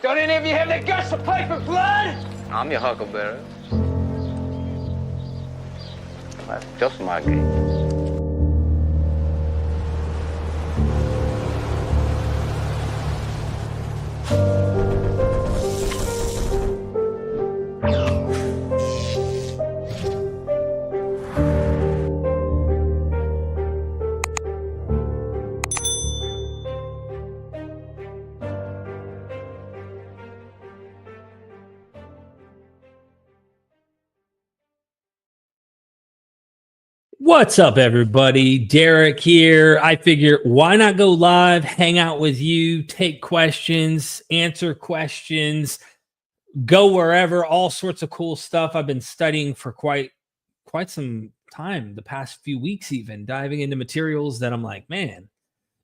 Don't any of you have the guts to play for blood? I'm your huckleberry. That's just my game. What's up, everybody? Derek here. I figure why not go live, hang out with you, take questions, answer questions, go wherever, all sorts of cool stuff. I've been studying for quite some time, the past few weeks, even diving into materials that I'm like, man,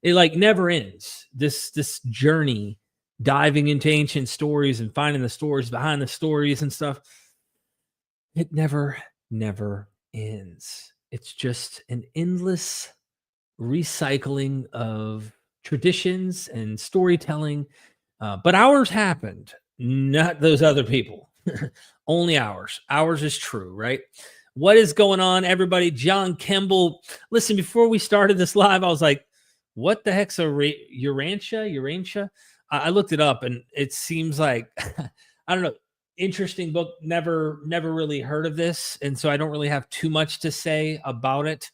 it like never ends. This journey, diving into ancient stories and finding the stories behind the stories and stuff, it never ends. It's just an endless recycling of traditions and storytelling. But ours happened, not those other people. Only ours. Ours is true, right? What is going on, everybody? John Kemble. Listen, before we started this live, I was like, what the heck's a Urantia? I looked it up, and it seems like, I don't know, interesting book. Never really heard of this, and so I don't really have too much to say about it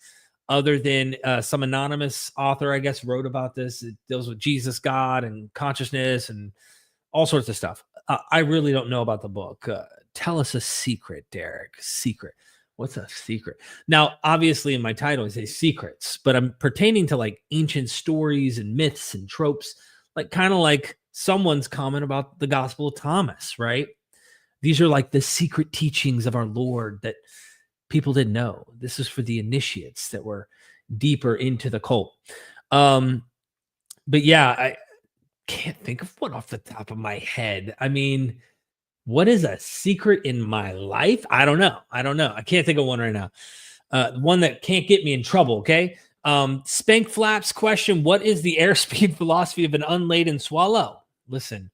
other than some anonymous author, I guess, wrote about this. It deals with Jesus, God, and consciousness and all sorts of stuff. I really don't know about the book. Tell us a secret, Derek. Secret. What's a secret? Now, obviously in my title I say secrets, but I'm pertaining to like ancient stories and myths and tropes, like kind of like someone's comment about the Gospel of Thomas, right? These are like the secret teachings of our Lord that people didn't know. This is for the initiates that were deeper into the cult. But yeah, I can't think of one off the top of my head. I mean, what is a secret in my life? I don't know. I can't think of one right now. One that can't get me in trouble, okay? Spank Flaps question, what is the airspeed velocity of an unladen swallow? Listen,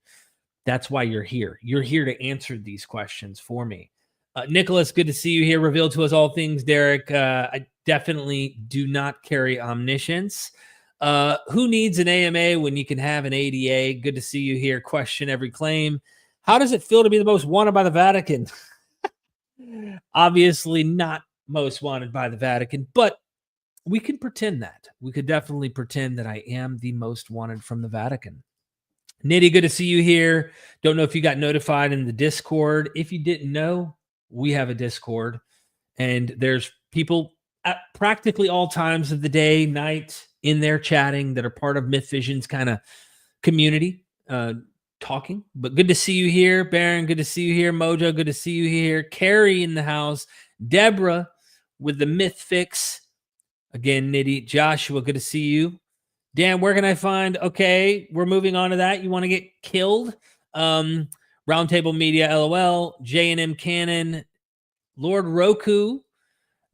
that's why you're here. You're here to answer these questions for me. Nicholas, good to see you here. Reveal to us all things, Derek. I definitely do not carry omniscience. Who needs an AMA when you can have an ADA? Good to see you here. Question every claim. How does it feel to be the most wanted by the Vatican? Obviously not most wanted by the Vatican, but we can pretend that. We could definitely pretend that I am the most wanted from the Vatican. Nitty, good to see you here. Don't know if you got notified in the Discord. If you didn't know, we have a Discord, and there's people at practically all times of the day, night, in there chatting that are part of MythVision's kind of community, talking. But good to see you here. Baron, good to see you here. Mojo, good to see you here. Carrie in the house. Deborah with the Myth Fix. Again, Nitty. Joshua, good to see you. Dan, where can I find? Okay, we're moving on to that. You want to get killed? Roundtable Media, LOL. J&M Cannon. Lord Roku.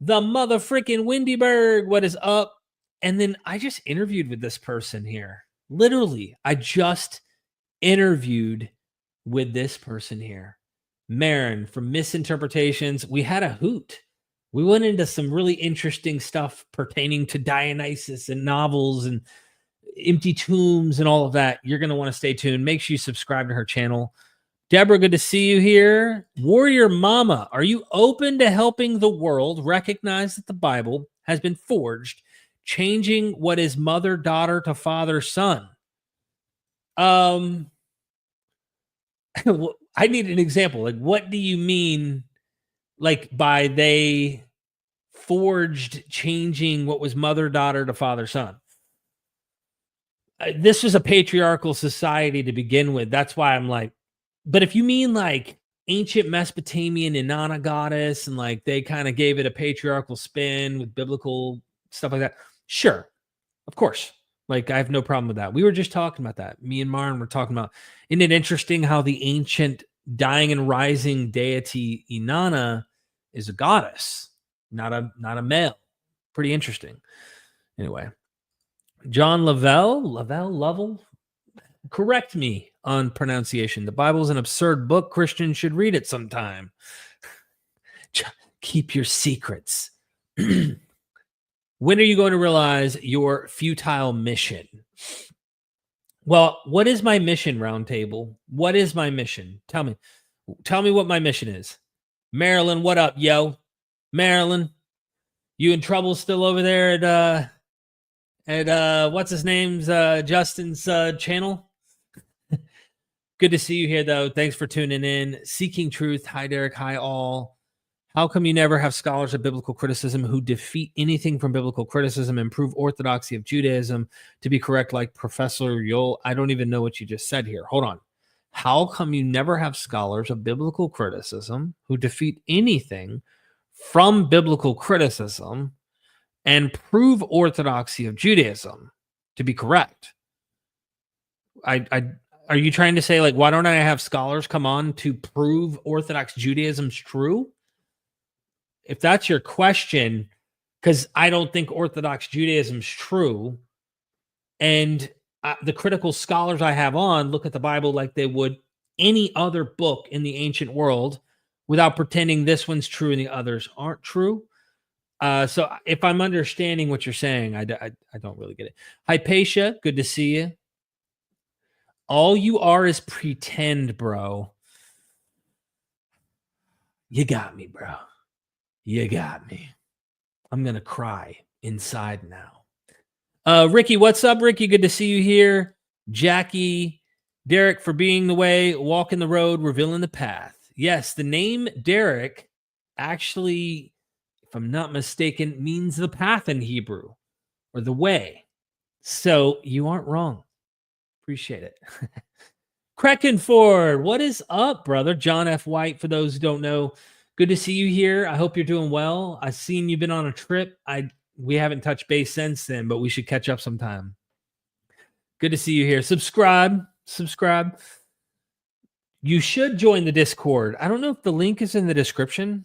The mother freaking Windyberg. What is up? And then I just interviewed with this person here. Literally, I just interviewed with this person here. Marin from Misinterpretations. We had a hoot. We went into some really interesting stuff pertaining to Dionysus and novels and empty tombs and all of that. You're going to want to stay tuned. Make sure you subscribe to her channel. Deborah, good to see you here. Warrior Mama, are you open to helping the world recognize that the Bible has been forged, changing what is mother, daughter to father, son? I need an example. Like, what do you mean, like, by they forged changing what was mother, daughter to father, son? This was a patriarchal society to begin with. That's why I'm like, but if you mean like ancient Mesopotamian Inanna goddess and like they kind of gave it a patriarchal spin with biblical stuff like that, sure, of course. Like, I have no problem with that. We were just talking about that. Me and Marn were talking about, isn't it interesting how the ancient dying and rising deity Inanna is a goddess, not a male? Pretty interesting. Anyway, John Lovell, correct me on pronunciation. The Bible is an absurd book. Christians should read it sometime. Keep your secrets. When are you going to realize your futile mission? Well, what is my mission, Roundtable? What is my mission? Tell me what my mission is. Marilyn, what up, yo? Marilyn, you in trouble still over there at what's his name's Justin's channel? Good to see you here, though. Thanks for tuning in. Seeking Truth. Hi, Derek. Hi, all. How come you never have scholars of biblical criticism who defeat anything from biblical criticism and prove orthodoxy of Judaism to be correct, like Professor Yol? I don't even know what you just said here. Hold on. How come you never have scholars of biblical criticism who defeat anything from biblical criticism and prove orthodoxy of Judaism to be correct? Are you trying to say, like, why don't I have scholars come on to prove Orthodox Judaism's true? If that's your question, because I don't think Orthodox Judaism's true, and the critical scholars I have on look at the Bible like they would any other book in the ancient world without pretending this one's true and the others aren't true. So if I'm understanding what you're saying, I don't really get it. Hypatia, good to see you. All you are is pretend, bro. You got me, bro. You got me. I'm going to cry inside now. Ricky, what's up, Ricky? Good to see you here. Jackie, Derek, for being the way, walking the road, revealing the path. Yes, the name Derek actually, if I'm not mistaken, means the path in Hebrew, or the way. So you aren't wrong. Appreciate it. Krakenford, what is up, brother? John F. White, for those who don't know. Good to see you here. I hope you're doing well. I've seen you've been on a trip. We haven't touched base since then, but we should catch up sometime. Good to see you here. Subscribe. You should join the Discord. I don't know if the link is in the description.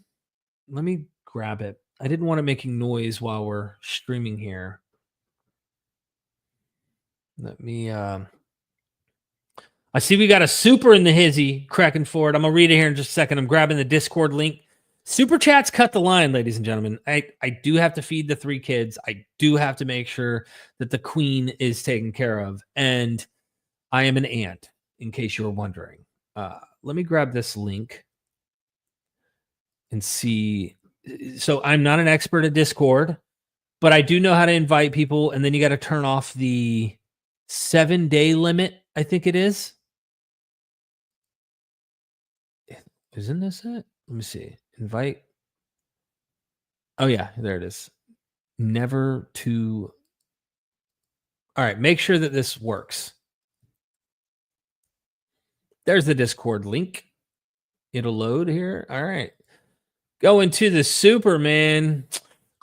Let me grab it. I didn't want it making noise while we're streaming here. Let me I see we got a super in the hizzy, cracking forward. I'm going to read it here in just a second. I'm grabbing the Discord link. Super chats cut the line, ladies and gentlemen. I do have to feed the 3 kids. I do have to make sure that the queen is taken care of. And I am an aunt, in case you were wondering. Let me grab this link and see. So I'm not an expert at Discord, but I do know how to invite people. And then you got to turn off the 7-day limit, I think it is. Isn't this it? Let me see. Invite. Oh, yeah, there it is. Never to. All right, make sure that this works. There's the Discord link. It'll load here. All right. Go into the Superman.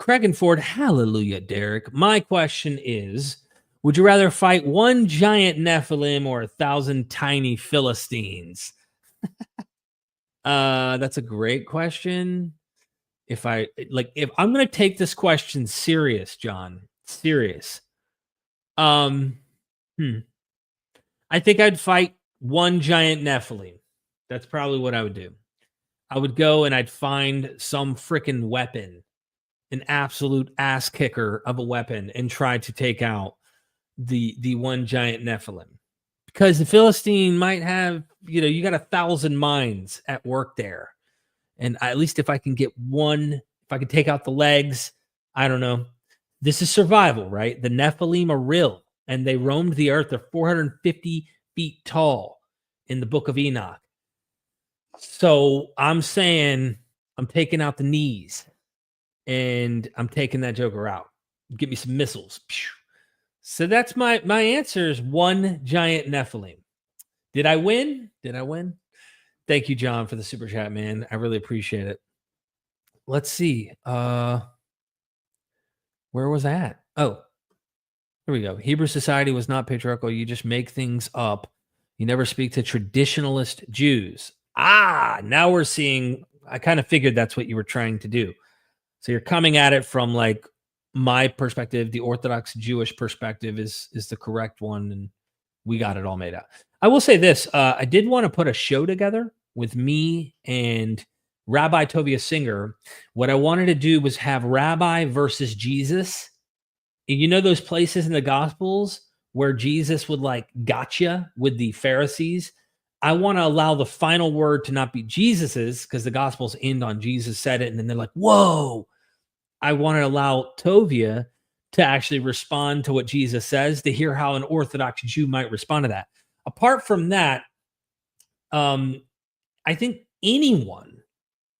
Krakenford, hallelujah, Derek. My question is, would you rather fight one giant Nephilim or 1,000 tiny Philistines? That's a great question. If I'm going to take this question serious, John, serious. I think I'd fight one giant Nephilim. That's probably what I would do. I would go and I'd find some freaking weapon, an absolute ass kicker of a weapon, and try to take out the one giant Nephilim. Because the Philistine might have, you got 1,000 minds at work there. And at least if I can get one, if I can take out the legs, I don't know. This is survival, right? The Nephilim are real, and they roamed the earth. They're 450 feet tall in the book of Enoch. So I'm saying I'm taking out the knees, and I'm taking that joker out. Give me some missiles. So that's my answer is one giant Nephilim. Did I win? Thank you, John, for the super chat, man. I really appreciate it. Let's see. Where was that? Oh, here we go. Hebrew society was not patriarchal. You just make things up. You never speak to traditionalist Jews. Now we're seeing, I kind of figured that's what you were trying to do. So you're coming at it from like my perspective, the Orthodox Jewish perspective is the correct one, and we got it all made out. I will say this. I did want to put a show together with me and Rabbi Tovia Singer. What I wanted to do was have Rabbi versus Jesus. And you know those places in the Gospels where Jesus would like gotcha with the Pharisees? I want to allow the final word to not be Jesus's, because the Gospels end on Jesus said it, and then they're like, whoa. I want to allow Tovia to actually respond to what Jesus says, to hear how an Orthodox Jew might respond to that. Apart from that, I think anyone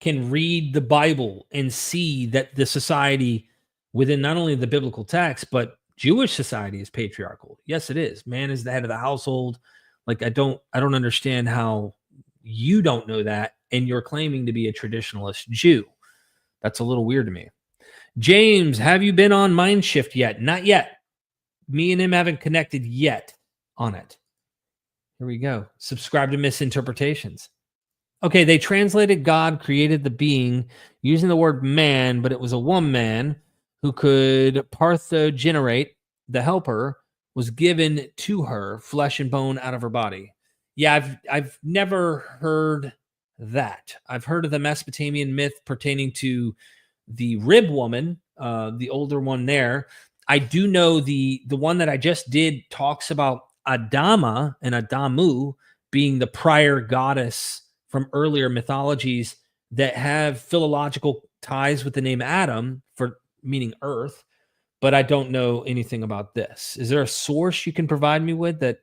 can read the Bible and see that the society within not only the biblical text, but Jewish society is patriarchal. Yes, it is. Man is the head of the household. Like, I don't understand how you don't know that and you're claiming to be a traditionalist Jew. That's a little weird to me. James, have you been on Mindshift yet? Not yet. Me and him haven't connected yet on it. Here we go. Subscribe to misinterpretations. Okay, they translated God created the being using the word man, but it was a woman who could parthogenerate. The helper was given to her, flesh and bone out of her body. Yeah, I've never heard that. I've heard of the Mesopotamian myth pertaining to the rib woman, the older one there. I do know the one that I just did talks about Adama and Adamu being the prior goddess from earlier mythologies that have philological ties with the name Adam, for meaning earth, but I don't know anything about this. Is there a source you can provide me with that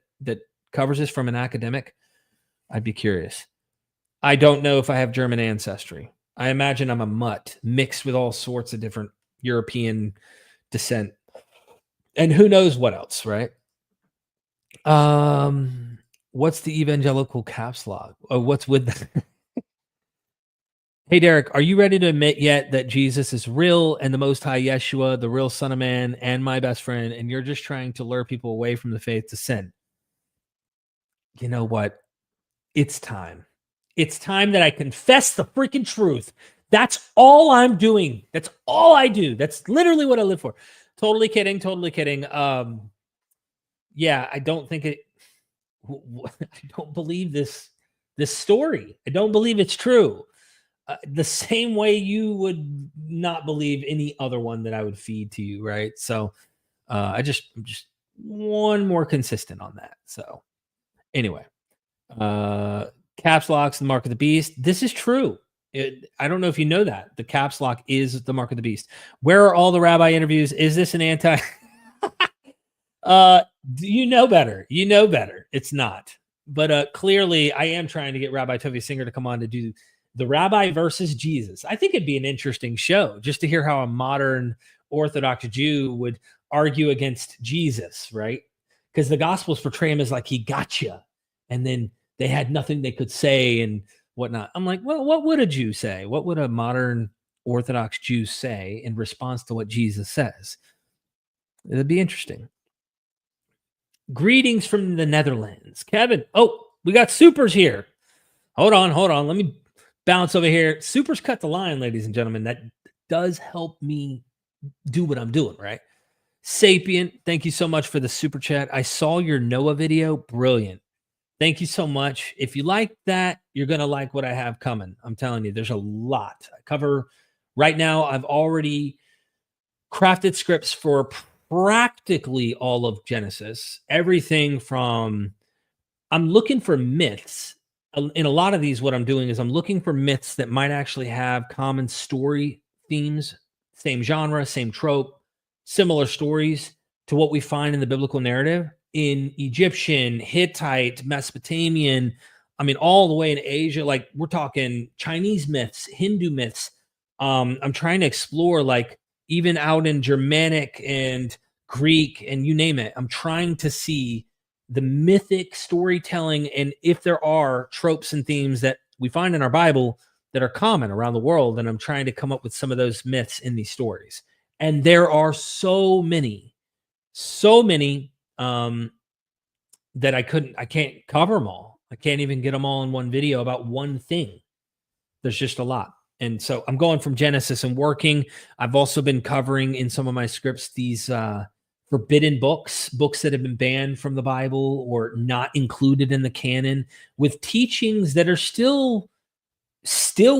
covers this from an academic? I'd be curious. I don't know if I have German ancestry. I imagine I'm a mutt mixed with all sorts of different European descent. And who knows what else, right? What's the evangelical caps lock? Oh, what's with that? Hey, Derek, are you ready to admit yet that Jesus is real and the Most High Yeshua, the real Son of Man, and my best friend, and you're just trying to lure people away from the faith to sin? You know what? It's time. It's time that I confess the freaking truth. That's all I'm doing. That's all I do. That's literally what I live for. Totally kidding. Totally kidding. Yeah, I don't think it. I don't believe this story. I don't believe it's true. The same way you would not believe any other one that I would feed to you, right? So I'm just one more consistent on that. So anyway, caps lock's the mark of the beast. This is true. I don't know if you know that. The caps lock is the mark of the beast. Where are all the rabbi interviews? Is this an anti... You know better. You know better. It's not. But clearly, I am trying to get Rabbi Tovia Singer to come on to do the Rabbi versus Jesus. I think it'd be an interesting show just to hear how a modern Orthodox Jew would argue against Jesus, right? Because the Gospels portray him as like he gotcha, and then they had nothing they could say and whatnot. I'm like, well, what would a Jew say? What would a modern Orthodox Jew say in response to what Jesus says? It'd be interesting. Greetings from the Netherlands. Kevin. Oh, we got supers here. Hold on. Let me bounce over here. Supers cut the line, ladies and gentlemen. That does help me do what I'm doing, right? Sapient, thank you so much for the super chat. I saw your Noah video. Brilliant. Thank you so much. If you like that, you're going to like what I have coming. I'm telling you, there's a lot. I cover right now. I've already crafted scripts for practically all of Genesis. Everything from, I'm looking for myths. In a lot of these, what I'm doing is I'm looking for myths that might actually have common story themes, same genre, same trope, similar stories to what we find in the biblical narrative in Egyptian, Hittite, Mesopotamian, I mean, all the way in Asia. Like, we're talking Chinese myths, Hindu myths. I'm trying to explore, like, even out in Germanic and Greek and you name it. I'm trying to see the mythic storytelling, and if there are tropes and themes that we find in our Bible that are common around the world, and I'm trying to come up with some of those myths in these stories. And there are so many that I can't cover them all. I can't even get them all in one video about one thing. There's just a lot. And so I'm going from Genesis and working. I've also been covering in some of my scripts these forbidden books, books that have been banned from the Bible or not included in the canon, with teachings that are still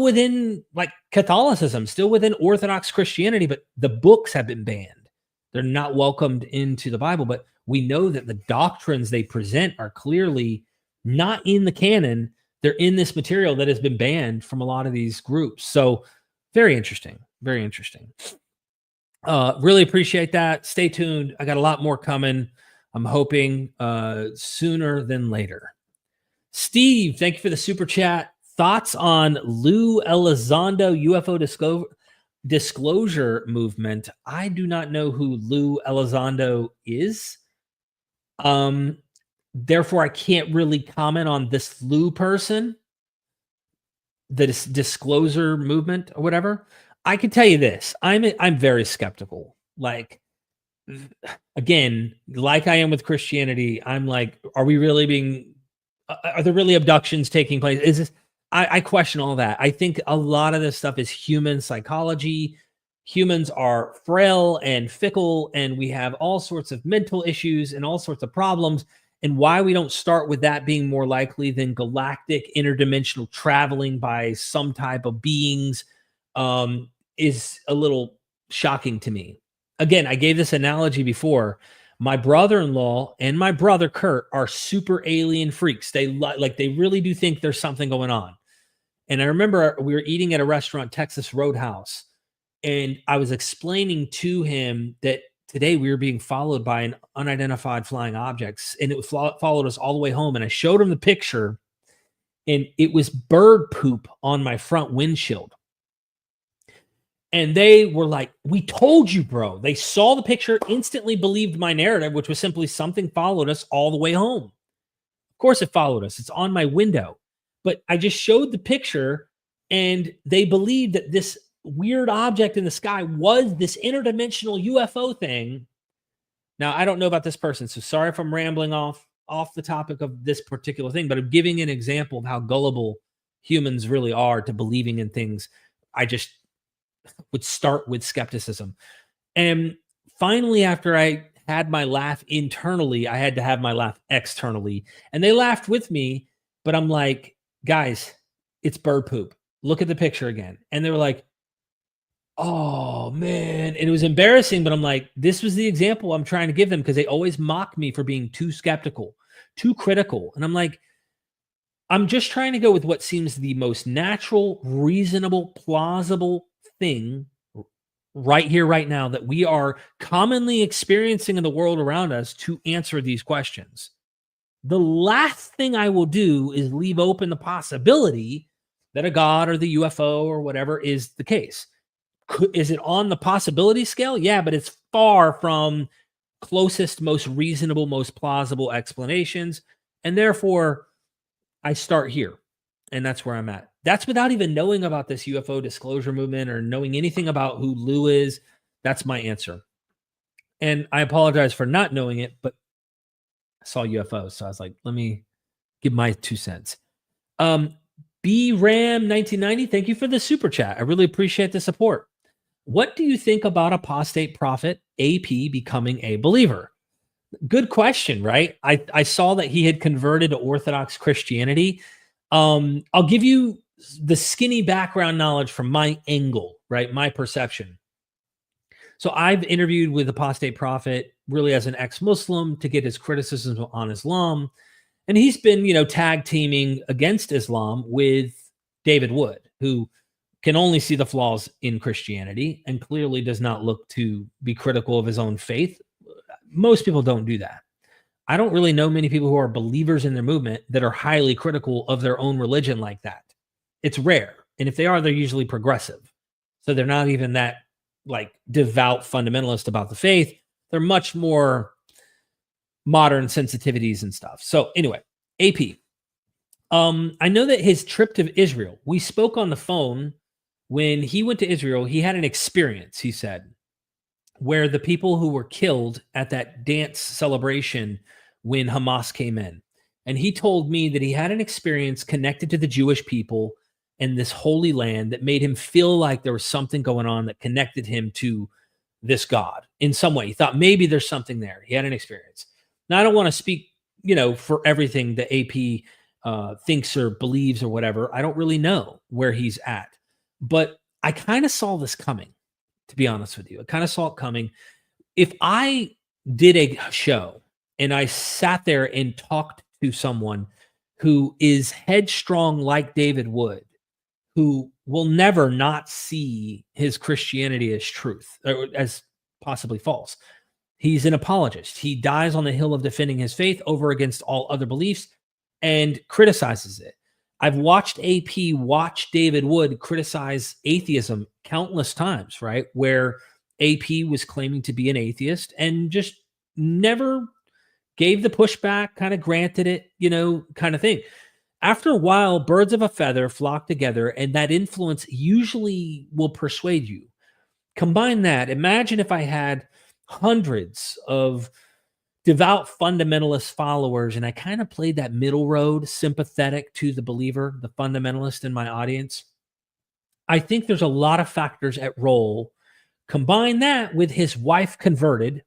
within like Catholicism, still within Orthodox Christianity, but the books have been banned. They're not welcomed into the Bible, but we know that the doctrines they present are clearly not in the canon. They're in this material that has been banned from a lot of these groups. So very interesting. Very interesting. Really appreciate that. Stay tuned. I got a lot more coming. I'm hoping sooner than later. Steve, thank you for the super chat. Thoughts on Lou Elizondo UFO disclosure movement? I do not know who Lou Elizondo is. Therefore, I can't really comment on this Lou person, the disclosure movement or whatever. I can tell you this: I'm very skeptical. Like, again, like I am with Christianity, I'm like, are we really being? Are there really abductions taking place? Is this? I question all that. I think a lot of this stuff is human psychology. Humans are frail and fickle, and we have all sorts of mental issues and all sorts of problems. And why we don't start with that being more likely than galactic interdimensional traveling by some type of beings is a little shocking to me. Again, I gave this analogy before. My brother-in-law and my brother Kurt are super alien freaks. They really do think there's something going on. And I remember we were eating at a restaurant, Texas Roadhouse, and I was explaining to him that today we were being followed by an unidentified flying objects, and it followed us all the way home. And I showed him the picture, and it was bird poop on my front windshield. And they were like, "We told you, bro." They saw the picture, instantly believed my narrative, which was simply something followed us all the way home. Of course it followed us. It's on my window. But I just showed the picture, and they believed that this weird object in the sky was this interdimensional UFO thing. Now, I don't know about this person, so sorry if I'm rambling off the topic of this particular thing, but I'm giving an example of how gullible humans really are to believing in things. I just would start with skepticism. And finally, after I had my laugh internally, I had to have my laugh externally. And they laughed with me, but I'm like, guys, it's bird poop. Look at the picture again. And they were like, oh, man. And it was embarrassing, but I'm like, this was the example I'm trying to give them, because they always mock me for being too skeptical, too critical. And I'm like, I'm just trying to go with what seems the most natural, reasonable, plausible thing right here, right now, that we are commonly experiencing in the world around us to answer these questions. The last thing I will do is leave open the possibility that a god or the UFO or whatever is the case. Is it on the possibility scale? Yeah, but it's far from closest, most reasonable, most plausible explanations. And therefore, I start here. And that's where I'm at. That's without even knowing about this UFO disclosure movement or knowing anything about who Lou is. That's my answer. And I apologize for not knowing it, but I saw UFOs. So I was like, let me give my 2 cents. BRAM1990, thank you for the super chat. I really appreciate the support. What do you think about Apostate Prophet AP becoming a believer? Good question, right? I saw that he had converted to Orthodox Christianity. I'll give you the skinny background knowledge from my angle, right? My perception. So I've interviewed with Apostate Prophet really as an ex-Muslim to get his criticisms on Islam. And he's been, tag teaming against Islam with David Wood, who can only see the flaws in Christianity and clearly does not look to be critical of his own faith. Most people don't do that. I don't really know many people who are believers in their movement that are highly critical of their own religion like that. It's rare. And if they are, they're usually progressive. So they're not even that like devout fundamentalist about the faith. They're much more modern sensitivities and stuff. So anyway, AP. I know that his trip to Israel, we spoke on the phone when he went to Israel. He had an experience, he said, where the people who were killed at that dance celebration when Hamas came in. And he told me that he had an experience connected to the Jewish people and this holy land that made him feel like there was something going on that connected him to this God in some way. He thought maybe there's something there. He had an experience. Now, I don't want to speak, for everything that AP thinks or believes or whatever. I don't really know where he's at, but I kind of saw this coming, to be honest with you. I kind of saw it coming. If I did a show and I sat there and talked to someone who is headstrong like David Wood, who will never not see his Christianity as truth or as possibly false. He's an apologist. He dies on the hill of defending his faith over against all other beliefs and criticizes it. I've watched AP watch David Wood criticize atheism countless times, right? Where AP was claiming to be an atheist and just never gave the pushback, kind of granted it, kind of thing. After a while, birds of a feather flock together, and that influence usually will persuade you. Combine that. Imagine if I had hundreds of devout fundamentalist followers, and I kind of played that middle road, sympathetic to the believer, the fundamentalist in my audience. I think there's a lot of factors at role. Combine that with his wife converted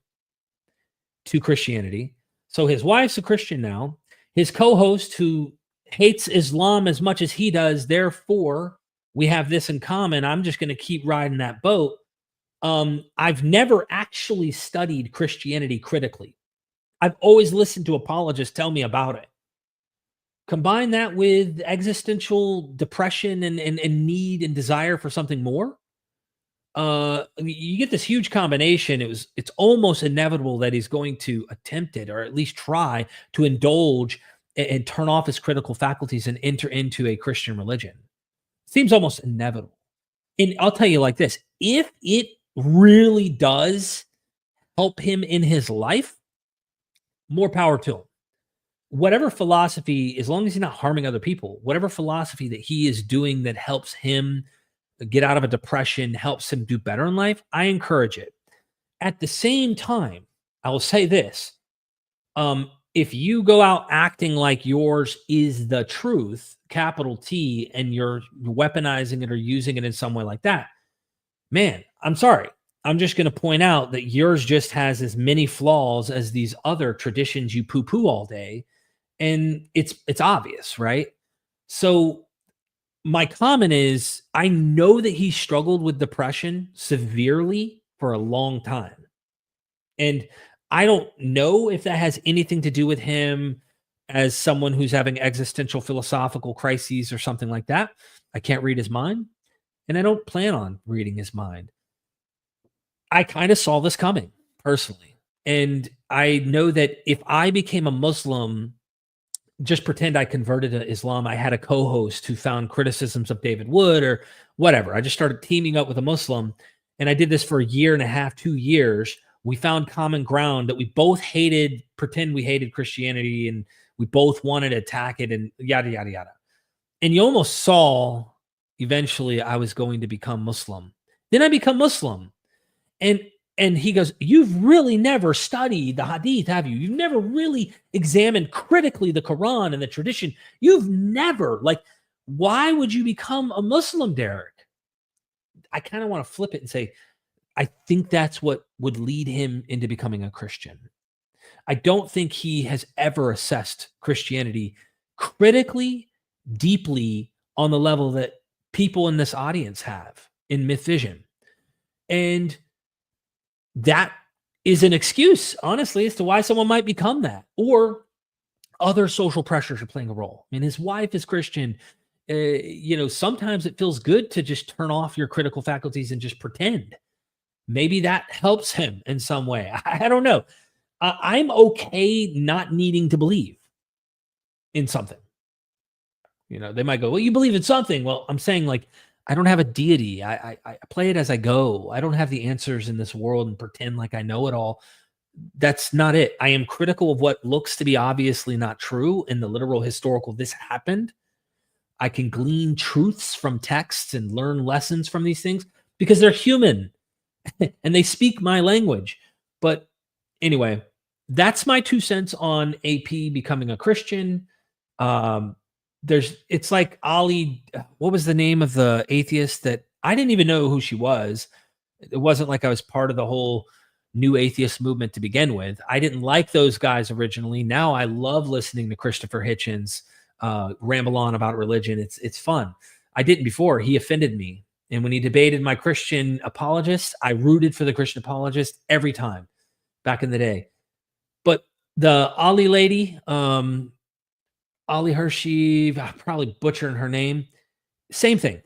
to Christianity. So his wife's a Christian now. His co-host, who hates Islam as much as he does, therefore we have this in common. I'm just going to keep riding that boat. I've never actually studied Christianity critically. I've always listened to apologists tell me about it. Combine that with existential depression and need and desire for something more. You get this huge combination. It's almost inevitable that he's going to attempt it, or at least try to indulge and turn off his critical faculties and enter into a Christian religion. Seems almost inevitable. And I'll tell you like this, if it really does help him in his life, more power to him. Whatever philosophy, as long as he's not harming other people, whatever philosophy that he is doing that helps him get out of a depression, helps him do better in life, I encourage it. At the same time, I will say this. If you go out acting like yours is the truth, capital T, and you're weaponizing it or using it in some way like that, man, I'm sorry. I'm just going to point out that yours just has as many flaws as these other traditions you poo-poo all day. And it's obvious, right? So my comment is, I know that he struggled with depression severely for a long time. And I don't know if that has anything to do with him as someone who's having existential philosophical crises or something like that. I can't read his mind, and I don't plan on reading his mind. I kind of saw this coming personally. And I know that if I became a Muslim, just pretend I converted to Islam, I had a co-host who found criticisms of David Wood or whatever. I just started teaming up with a Muslim, and I did this for a year and a half, 2 years. We found common ground that we both hated, pretend we hated Christianity, and we both wanted to attack it and yada, yada, yada. And you almost saw eventually I was going to become Muslim. Then I become Muslim. And he goes, you've really never studied the hadith, have you? You've never really examined critically the Quran and the tradition. You've never, why would you become a Muslim, Derek? I kind of want to flip it and say, I think that's what would lead him into becoming a Christian. I don't think he has ever assessed Christianity critically, deeply, on the level that people in this audience have in MythVision. And that is an excuse, honestly, as to why someone might become that. Or other social pressures are playing a role. I mean, his wife is Christian. Sometimes it feels good to just turn off your critical faculties and just pretend. Maybe that helps him in some way. I don't know. I'm okay not needing to believe in something. They might go, well, you believe in something. Well, I'm saying, I don't have a deity. I play it as I go. I don't have the answers in this world and pretend like I know it all. That's not it. I am critical of what looks to be obviously not true in the literal historical this happened. I can glean truths from texts and learn lessons from these things because they're human and they speak my language. But anyway, that's my 2 cents on AP becoming a Christian. It's like Ali, what was the name of the atheist that I didn't even know who she was, It wasn't like I was part of the whole new atheist movement to begin with. I didn't like those guys originally. Now I love listening to Christopher Hitchens ramble on about religion. It's fun. I didn't before. He offended me. And when he debated my Christian apologist, I rooted for the Christian apologist every time back in the day. But the Ali lady, Ali Hershey, I'm probably butchering her name. Same thing.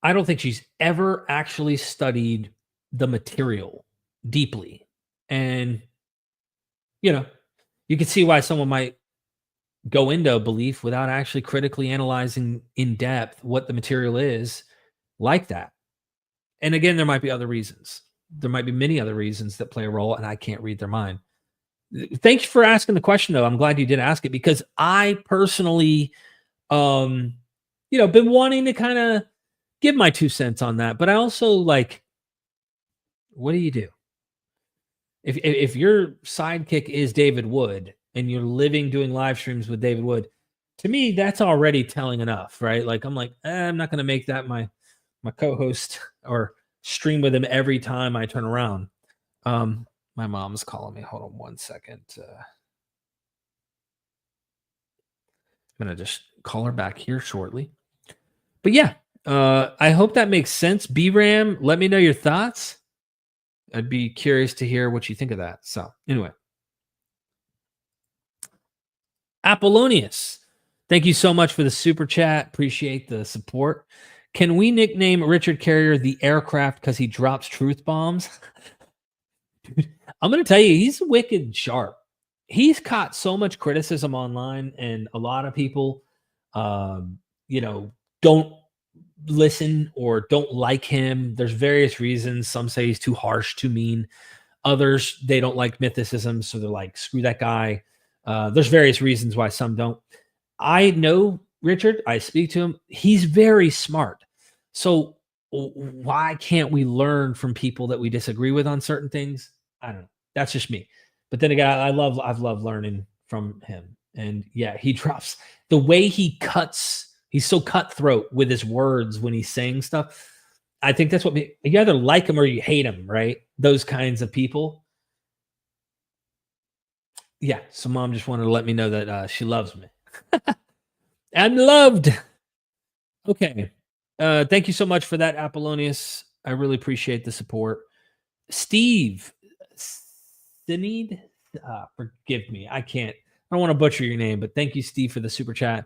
I don't think she's ever actually studied the material deeply. And, you can see why someone might go into a belief without actually critically analyzing in depth what the material is like that. And again, there might be other reasons. There might be many other reasons that play a role, and I can't read their mind. Thanks for asking the question, though. I'm glad you did ask it, because I personally, been wanting to kind of give my 2 cents on that. But I also what do you do? If your sidekick is David Wood and you're doing live streams with David Wood, to me, that's already telling enough, right? I'm I'm not going to make that my co-host or stream with him every time I turn around. My mom's calling me. Hold on 1 second. I'm going to just call her back here shortly. But yeah, I hope that makes sense. B-Ram, let me know your thoughts. I'd be curious to hear what you think of that. So anyway. Apollonius, thank you so much for the super chat. Appreciate the support. Can we nickname Richard Carrier the aircraft because he drops truth bombs? Dude, I'm going to tell you, he's wicked sharp. He's caught so much criticism online, and a lot of people, don't listen or don't like him. There's various reasons. Some say he's too harsh, too mean. Others, they don't like mythicism, so they're like, screw that guy. There's various reasons why some don't. I know Richard. I speak to him. He's very smart. So why can't we learn from people that we disagree with on certain things? I don't know. That's just me. But then again, I've loved learning from him. And yeah, he drops the way he cuts. He's so cutthroat with his words when he's saying stuff. I think that's what you either like him or you hate him, right? Those kinds of people. Yeah. So mom just wanted to let me know that she loves me. I'm loved. Okay. Thank you so much for that, Apollonius. I really appreciate the support. Steve Sinead, forgive me. I don't want to butcher your name, but thank you, Steve, for the super chat.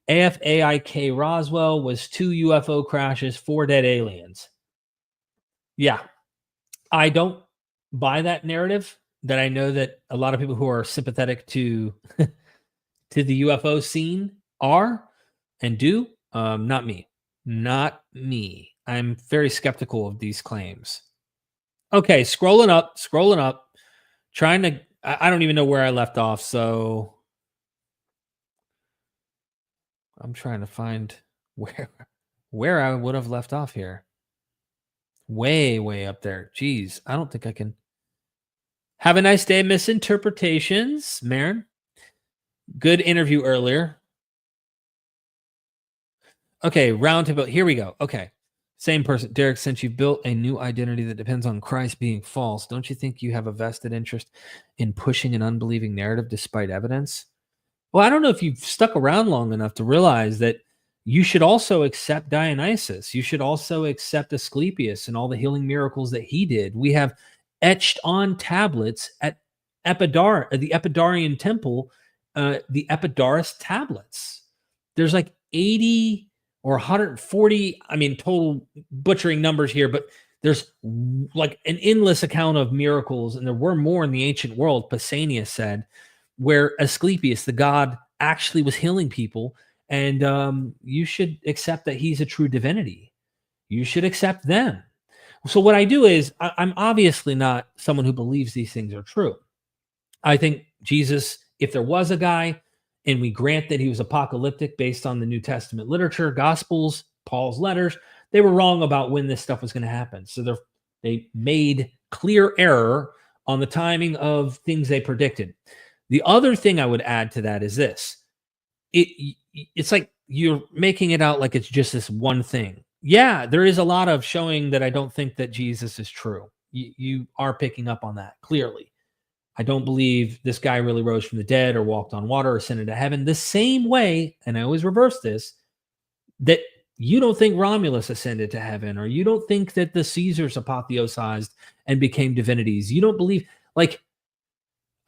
AFAIK Roswell was 2 UFO crashes, 4 dead aliens. Yeah. I don't buy that narrative. That I know that a lot of people who are sympathetic to the UFO scene are and do. Not me. Not me. I'm very skeptical of these claims. Okay, scrolling up. Trying to, I don't even know where I left off, so I'm trying to find where I would have left off here. Way up there. Jeez, I don't think I can. Have a nice day, misinterpretations, Marin. Good interview earlier. Okay, roundtable. Here we go. Okay. Same person. Derek, since you've built a new identity that depends on Christ being false, don't you think you have a vested interest in pushing an unbelieving narrative despite evidence? Well, I don't know if you've stuck around long enough to realize that you should also accept Dionysus. You should also accept Asclepius and all the healing miracles that he did. We have etched on tablets at the Epidarian temple, the Epidaurus tablets. There's like 80 or 140, total butchering numbers here, but there's like an endless account of miracles, and there were more in the ancient world, Pausanias said, where Asclepius, the god, actually was healing people, and you should accept that he's a true divinity. You should accept them. So what I do is, I'm obviously not someone who believes these things are true. I think Jesus, if there was a guy, and we grant that he was apocalyptic based on the New Testament literature, Gospels, Paul's letters, they were wrong about when this stuff was going to happen. So they made clear error on the timing of things they predicted. The other thing I would add to that is this. It's like you're making it out like it's just this one thing. yeah, there is a lot of showing that I don't think that Jesus is true. You are picking up on that clearly. I don't believe this guy really rose from the dead or walked on water or ascended to heaven the same way, and I always reverse this, that you don't think Romulus ascended to heaven, or you don't think that the Caesars apotheosized and became divinities. You don't believe, like,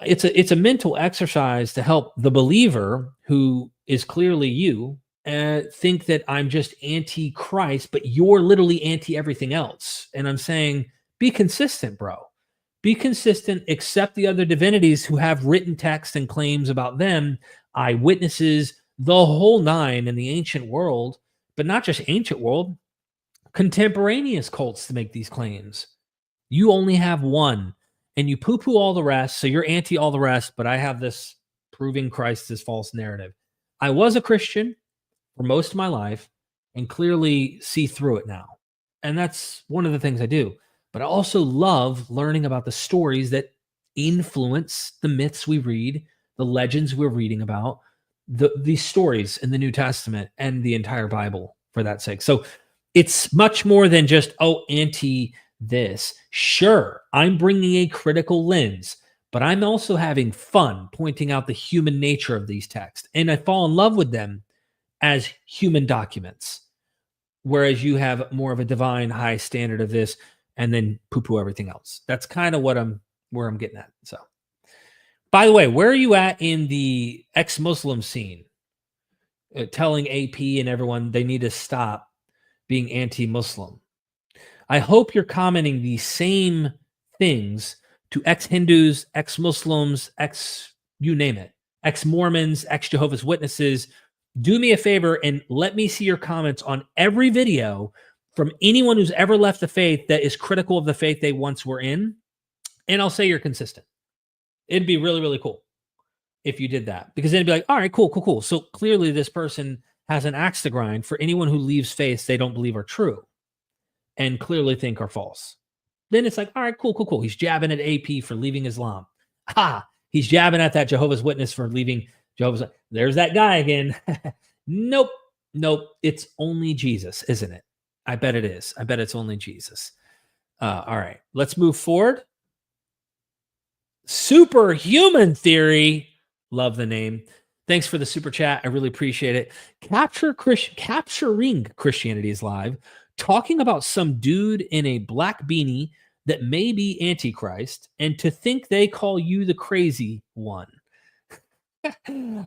it's a mental exercise to help the believer who is clearly you think that I'm just anti-Christ, but you're literally anti everything else. And I'm saying, be consistent, bro. Be consistent. Accept the other divinities who have written text and claims about them, eyewitnesses, the whole nine in the ancient world, but not just ancient world, contemporaneous cults to make these claims. You only have one, and you poo-poo all the rest, so you're anti all the rest, but I have this proving Christ is false narrative. I was a Christian for most of my life and clearly see through it now. And that's one of the things I do. But I also love learning about the stories that influence the myths we read, the legends we're reading about, these stories in the New Testament and the entire Bible for that sake. So it's much more than just, anti this. Sure, I'm bringing a critical lens, but I'm also having fun pointing out the human nature of these texts. And I fall in love with them as human documents, whereas you have more of a divine high standard of this and then poo-poo everything else. That's kind of where I'm getting at. So, by the way, where are you at in the ex-Muslim scene? Telling AP and everyone they need to stop being anti-Muslim. I hope you're commenting the same things to ex-Hindus, ex-Muslims, you name it, ex-Mormons, ex-Jehovah's Witnesses. Do me a favor and let me see your comments on every video from anyone who's ever left the faith that is critical of the faith they once were in, and I'll say you're consistent. It'd be really, really cool if you did that, because then it'd be like, all right, cool. So clearly this person has an axe to grind for anyone who leaves faiths they don't believe are true and clearly think are false. Then it's like, all right, cool. He's jabbing at AP for leaving Islam. He's jabbing at that Jehovah's Witness for leaving Jehovah's. There's that guy again. Nope. It's only Jesus, isn't it? I bet it is. I bet it's only Jesus. All right, let's move forward. Superhuman Theory. Love the name. Thanks for the super chat. I really appreciate it. Capturing Christianity is live, talking about some dude in a black beanie that may be Antichrist, and to think they call you the crazy one.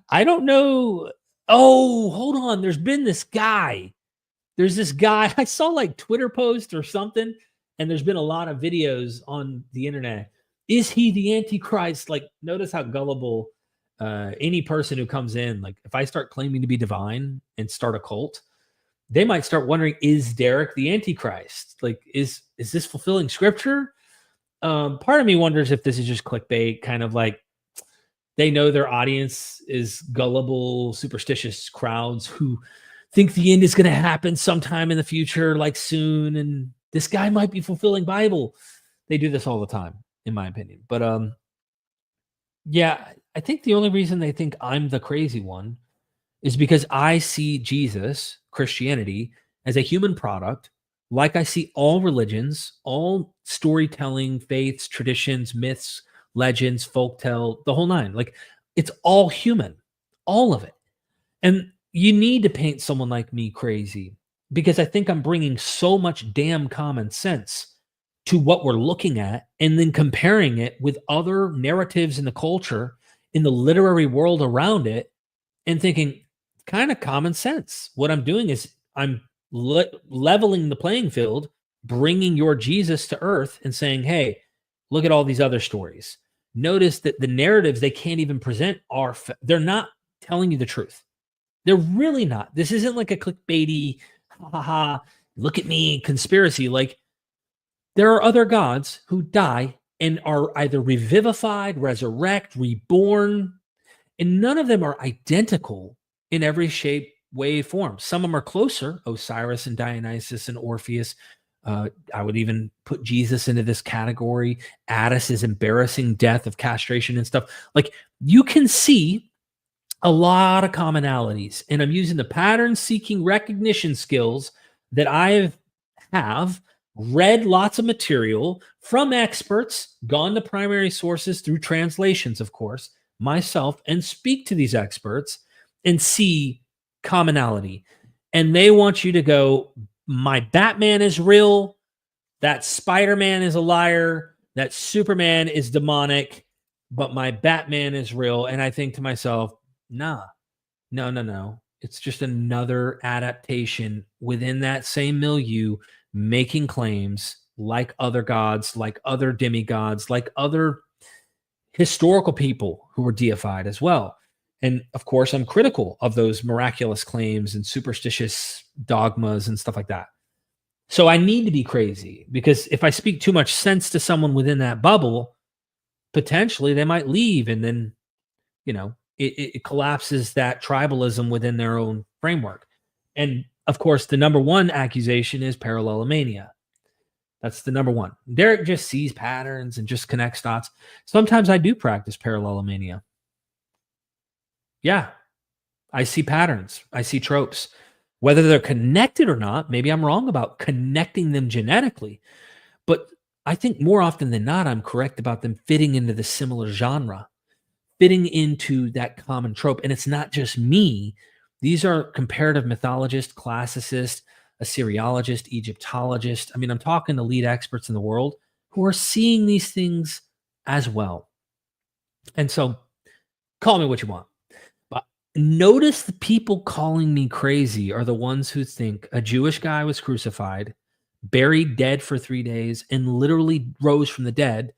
I don't know. Oh, hold on. There's this guy. I saw like Twitter post or something, and there's been a lot of videos on the internet. Is he the Antichrist? Like, notice how gullible any person who comes in, like if I start claiming to be divine and start a cult, they might start wondering, is Derek the Antichrist? Like, is this fulfilling scripture? Part of me wonders if this is just clickbait, kind of like they know their audience is gullible, superstitious crowds who think the end is going to happen sometime in the future, like soon, and this guy might be fulfilling Bible. They do this all the time, in my opinion. But yeah, I think the only reason they think I'm the crazy one is because I see Jesus, Christianity, as a human product, like I see all religions, all storytelling, faiths, traditions, myths, legends, folktale, the whole nine. Like, it's all human, all of it. And you need to paint someone like me crazy because I think I'm bringing so much damn common sense to what we're looking at and then comparing it with other narratives in the culture, in the literary world around it, and thinking kind of common sense. What I'm doing is I'm leveling the playing field, bringing your Jesus to earth and saying, hey, look at all these other stories. Notice that the narratives they can't even present they're not telling you the truth. They're really not. This isn't like a clickbaity, look at me, conspiracy. Like, there are other gods who die and are either revivified, resurrect, reborn, and none of them are identical in every shape, way, form. Some of them are closer, Osiris and Dionysus and Orpheus. I would even put Jesus into this category. Attis's embarrassing death of castration and stuff. Like, you can see a lot of commonalities, and I'm using the pattern-seeking recognition skills that I have read lots of material from experts, gone to primary sources through translations, of course, myself, and speak to these experts and see commonality. And they want you to go, my Batman is real, that Spider-Man is a liar, that Superman is demonic, but my Batman is real. And I think to myself, no. It's just another adaptation within that same milieu, making claims like other gods, like other demigods, like other historical people who were deified as well. And of course, I'm critical of those miraculous claims and superstitious dogmas and stuff like that. So I need to be crazy, because if I speak too much sense to someone within that bubble, potentially they might leave, and then, it collapses that tribalism within their own framework. And of course, the number one accusation is parallelomania. That's the number one. Derek just sees patterns and just connects dots. Sometimes I do practice parallelomania. Yeah, I see patterns. I see tropes. Whether they're connected or not, maybe I'm wrong about connecting them genetically. But I think more often than not, I'm correct about them fitting into the similar genre, fitting into that common trope. And it's not just me. These are comparative mythologists, classicists, Assyriologists, Egyptologists. I mean, I'm talking to lead experts in the world who are seeing these things as well. And so call me what you want. But notice the people calling me crazy are the ones who think a Jewish guy was crucified, buried dead for 3 days, and literally rose from the dead.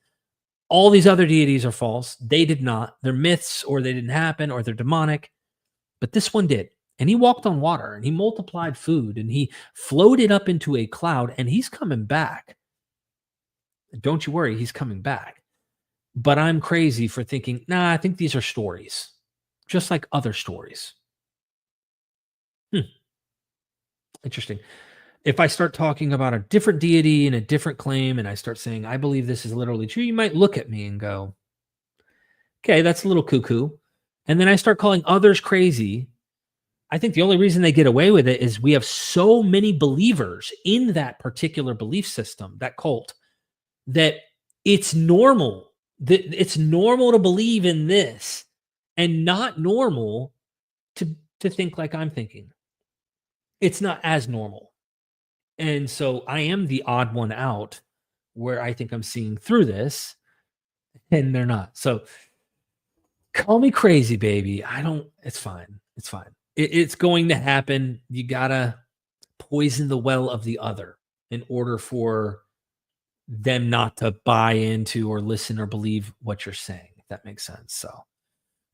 All these other deities are false. They did not. They're myths, or they didn't happen, or they're demonic. But this one did. And he walked on water, and he multiplied food, and he floated up into a cloud, and he's coming back. Don't you worry, he's coming back. But I'm crazy for thinking, nah, I think these are stories, just like other stories. Interesting. If I start talking about a different deity and a different claim, and I start saying, I believe this is literally true, you might look at me and go, okay, that's a little cuckoo. And then I start calling others crazy. I think the only reason they get away with it is we have so many believers in that particular belief system, that cult, that it's normal. That it's normal to believe in this, and not normal to think like I'm thinking. It's not as normal. And so I am the odd one out, where I think I'm seeing through this, and they're not. So call me crazy, baby. It's fine. It's fine. It's going to happen. You gotta poison the well of the other in order for them not to buy into or listen or believe what you're saying, if that makes sense. So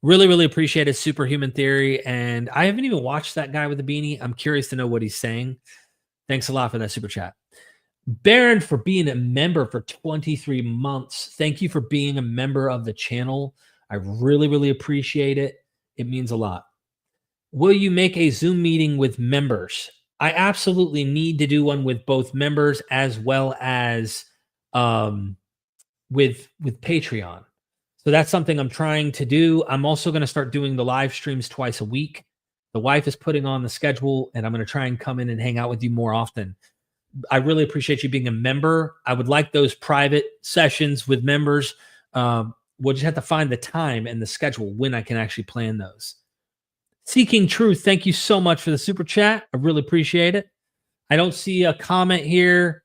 really, really appreciate it. Superhuman Theory. And I haven't even watched that guy with the beanie. I'm curious to know what he's saying. Thanks a lot for that super chat. Baron, for being a member for 23 months. Thank you for being a member of the channel. I really, really appreciate it. It means a lot. Will you make a Zoom meeting with members? I absolutely need to do one with both members as well as with Patreon. So that's something I'm trying to do. I'm also going to start doing the live streams twice a week. The wife is putting on the schedule, and I'm going to try and come in and hang out with you more often. I really appreciate you being a member. I would like those private sessions with members. We'll just have to find the time and the schedule when I can actually plan those. Seeking Truth, thank you so much for the super chat. I really appreciate it. I don't see a comment here.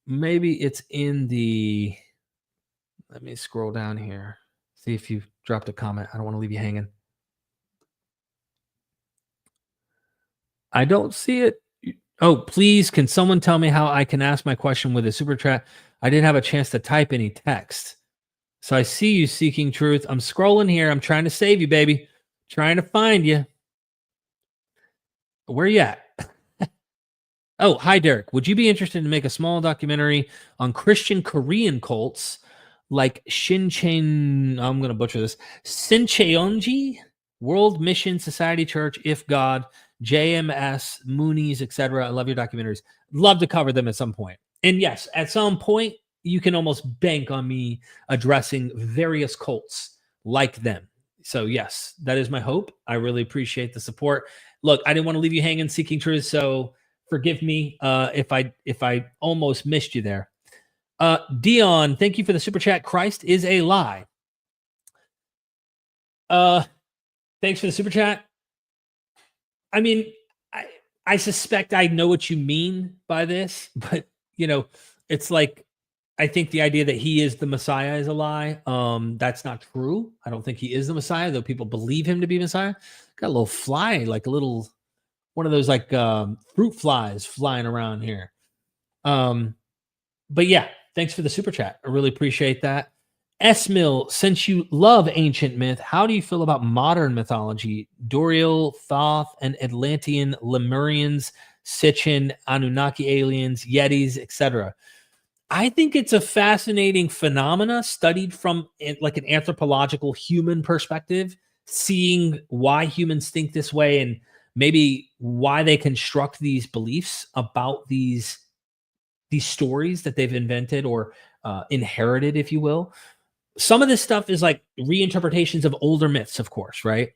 Maybe it's in the... Let me scroll down here. See if you dropped a comment. I don't want to leave you hanging. I don't see it. Oh, please, can someone tell me how I can ask my question with a super chat? I didn't have a chance to type any text. So I see you, Seeking Truth. I'm scrolling here. I'm trying to save you, baby. Trying to find you. Where you at? Oh, hi, Derek. Would you be interested in make a small documentary on Christian Korean cults like Shincheon, I'm going to butcher this, Sincheonji, World Mission Society Church, If God, JMS, Moonies, etc.? I love your documentaries. Love to cover them at some point. And yes, at some point, you can almost bank on me addressing various cults like them. So yes, that is my hope. I really appreciate the support. Look, I didn't want to leave you hanging, Seeking Truth. So Forgive me if I almost missed you there. Dion, thank you for the super chat. Christ is a lie. Thanks for the super chat. I mean, I suspect I know what you mean by this, but it's like, I think the idea that he is the Messiah is a lie. That's not true. I don't think he is the Messiah, though people believe him to be Messiah. Got a little fly, like a little one of those like fruit flies flying around here. But yeah, thanks for the super chat. I really appreciate that. S-Mill, since you love ancient myth, how do you feel about modern mythology? Doriel, Thoth, and Atlantean Lemurians, Sitchin, Anunnaki aliens, Yetis, etc. I think it's a fascinating phenomena studied from like an anthropological human perspective, seeing why humans think this way and maybe why they construct these beliefs about these stories that they've invented or inherited, if you will. Some of this stuff is like reinterpretations of older myths, of course, right?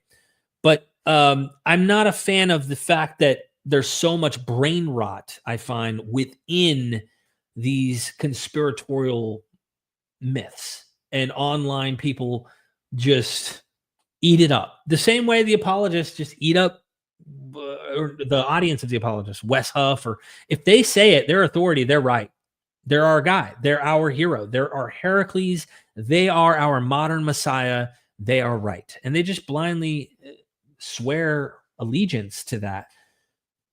But I'm not a fan of the fact that there's so much brain rot, I find, within these conspiratorial myths, and online people just eat it up. The same way the apologists just eat up or the audience of the apologists, Wes Huff, or if they say it, their authority, they're right. They're our guy. They're our hero. They're our Heracles. They are our modern Messiah. They are right. And they just blindly swear allegiance to that.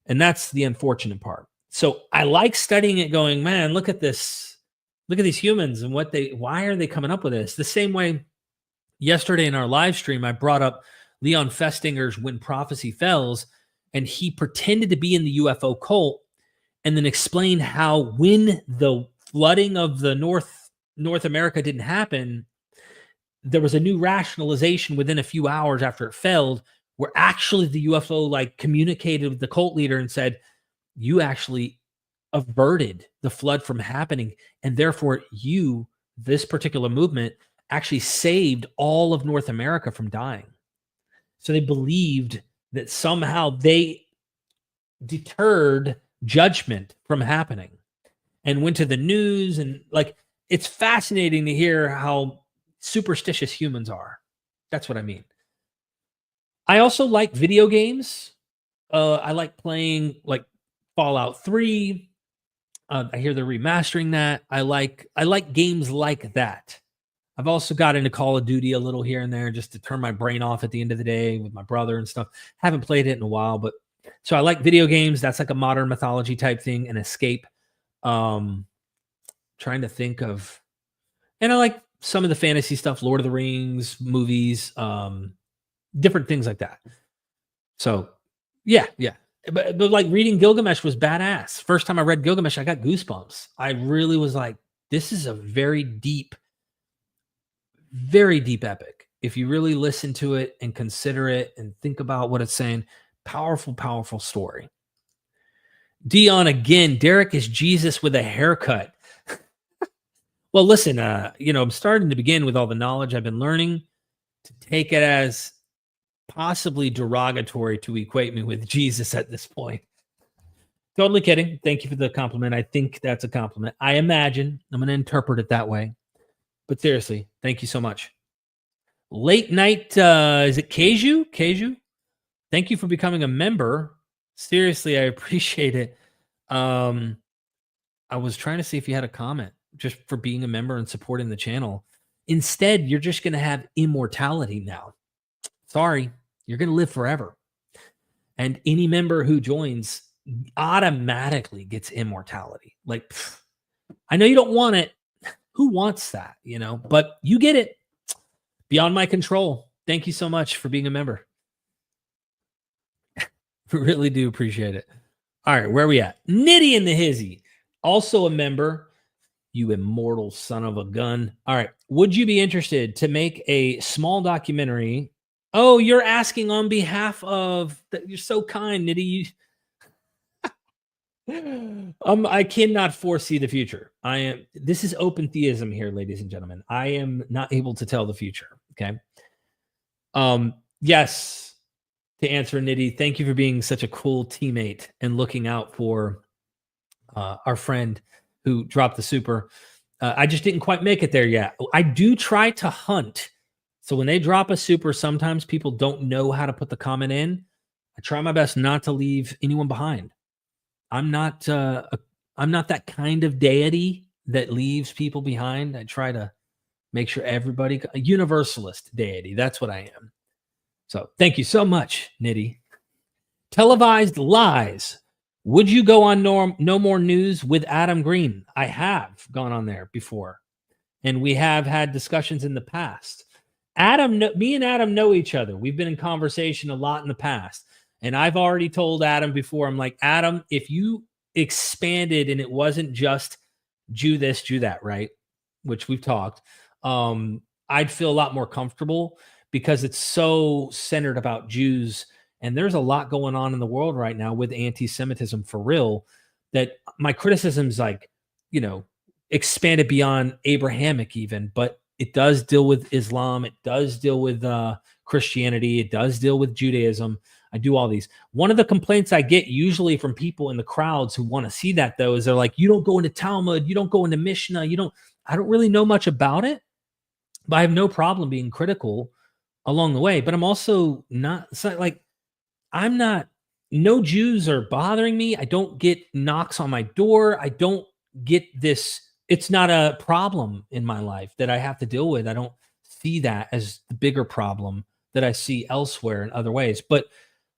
And that's the unfortunate part. So I like studying it going, man, look at this. Look at these humans and why are they coming up with this? The same way yesterday in our live stream, I brought up Leon Festinger's When Prophecy Fells, and he pretended to be in the UFO cult and then explained how when the flooding of the North America didn't happen, there was a new rationalization within a few hours after it failed, where actually the UFO like communicated with the cult leader and said, you actually averted the flood from happening. And therefore this particular movement actually saved all of North America from dying. So they believed that somehow they deterred judgment from happening and went to the news. And like, it's fascinating to hear how superstitious humans are. That's what I mean. I also like video games. I like playing like Fallout 3. I hear they're remastering that. I like games like that. I've also got into Call of Duty a little here and there just to turn my brain off at the end of the day with my brother and stuff. Haven't played it in a while, but so I like video games. That's like a modern mythology type thing, an escape. Trying to think of, and I like some of the fantasy stuff, Lord of the Rings, movies, different things like that. So yeah. But like reading Gilgamesh was badass. First time I read Gilgamesh, I got goosebumps. I really was like, this is a very deep epic. If you really listen to it and consider it and think about what it's saying, powerful story. Dion again, Derek is Jesus with a haircut. Well, listen, I'm starting to begin with all the knowledge I've been learning to take it as possibly derogatory to equate me with Jesus at this point. Totally kidding. Thank you for the compliment. I think that's a compliment. I imagine I'm going to interpret it that way. But seriously, thank you so much. Late night, is it Keju? Thank you for becoming a member. Seriously, I appreciate it. I was trying to see if you had a comment just for being a member and supporting the channel. Instead, you're just going to have immortality now. Sorry, you're going to live forever. And any member who joins automatically gets immortality. Like, I know you don't want it. Who wants that, But you get it. Beyond my control. Thank you so much for being a member. Really do appreciate it. All right, where are we at? Nitty and the Hizzy, also a member. You immortal son of a gun. All right, would you be interested to make a small documentary? Oh, you're asking on behalf of. You're so kind, Nitty. I cannot foresee the future. This is open theism here, ladies and gentlemen. I am not able to tell the future. Okay. Yes, to answer, Nitty. Thank you for being such a cool teammate and looking out for our friend who dropped the super. I just didn't quite make it there yet. I do try to hunt. So when they drop a super, sometimes people don't know how to put the comment in. I try my best not to leave anyone behind. I'm not that kind of deity that leaves people behind. I try to make sure everybody, a universalist deity. That's what I am. So thank you so much, Nitty. Televised lies. Would you go on No More News with Adam Green? I have gone on there before, and we have had discussions in the past. Me and Adam know each other. We've been in conversation a lot in the past, and I've already told Adam before, I'm like, Adam, if you expanded and it wasn't just Jew this, Jew that, right? Which we've talked, I'd feel a lot more comfortable because it's so centered about Jews. And there's a lot going on in the world right now with anti-Semitism for real, that my criticism's like, expanded beyond Abrahamic even, but it does deal with Islam. It does deal with Christianity. It does deal with Judaism. I do all these. One of the complaints I get usually from people in the crowds who want to see that, though, is they're like, you don't go into Talmud, you don't go into Mishnah, I don't really know much about it, but I have no problem being critical along the way. But I'm also not, it's not like, no Jews are bothering me. I don't get knocks on my door. I don't get this. It's not a problem in my life that I have to deal with. I don't see that as the bigger problem that I see elsewhere in other ways. But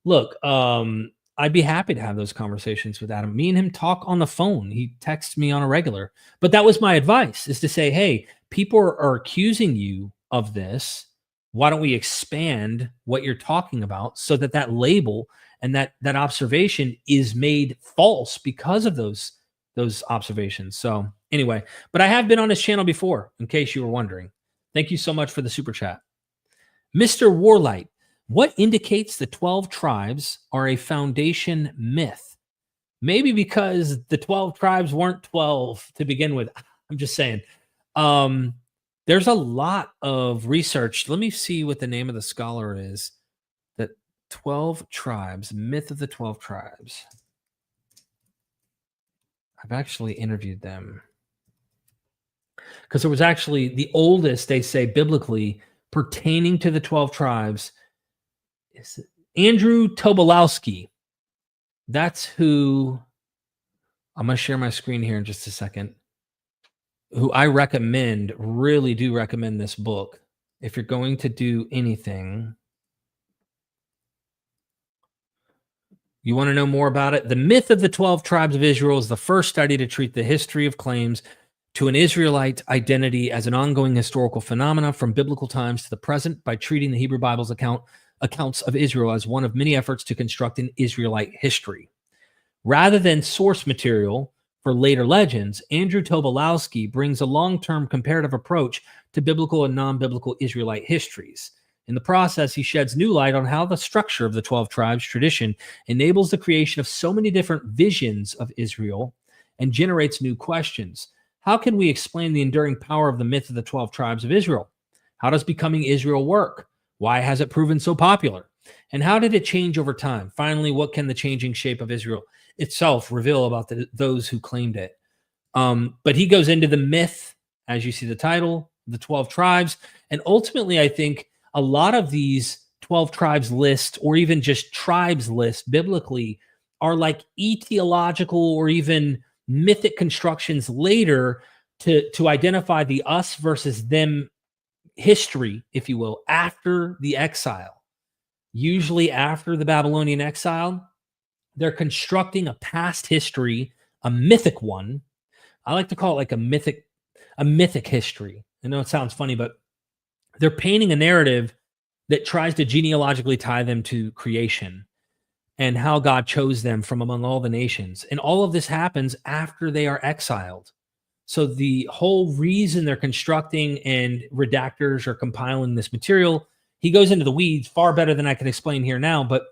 look, I'd be happy to have those conversations with Adam. Me and him talk on the phone. He texts me on a regular. But that was my advice, is to say, hey, people are accusing you of this. Why don't we expand what you're talking about so that label and that observation is made false because of those observations. So anyway, but I have been on his channel before, in case you were wondering. Thank you so much for the super chat. Mr. Warlight, what indicates the 12 tribes are a foundation myth? Maybe because the 12 tribes weren't 12 to begin with. I'm just saying. There's a lot of research. Let me see what the name of the scholar is. The 12 tribes, myth of the 12 tribes. I've actually interviewed them. Because there was actually the oldest, they say, biblically, pertaining to the 12 tribes, is Andrew Tobolowsky. That's who, I'm going to share my screen here in just a second, who I recommend, really do recommend this book. If you're going to do anything, you want to know more about it? The Myth of the 12 Tribes of Israel is the first study to treat the history of claims to an Israelite identity as an ongoing historical phenomena from biblical times to the present by treating the Hebrew Bible's accounts of Israel as one of many efforts to construct an Israelite history. Rather than source material for later legends, Andrew Tobolowsky brings a long-term comparative approach to biblical and non-biblical Israelite histories. In the process, he sheds new light on how the structure of the 12 tribes tradition enables the creation of so many different visions of Israel and generates new questions. How can we explain the enduring power of the myth of the 12 tribes of Israel? How does becoming Israel work? Why has it proven so popular? And how did it change over time? Finally, what can the changing shape of Israel itself reveal about those who claimed it? But he goes into the myth, as you see the title, the 12 tribes. And ultimately, I think a lot of these 12 tribes list, or even just tribes list biblically, are like etiological or even mythic constructions later to identify the us versus them history, if you will, after the exile. Usually after the Babylonian exile, they're constructing a past history, a mythic one. I like to call it like a mythic history. I know it sounds funny, but they're painting a narrative that tries to genealogically tie them to creation and how God chose them from among all the nations. And all of this happens after they are exiled. So the whole reason they're constructing and redactors are compiling this material, he goes into the weeds far better than I can explain here now, but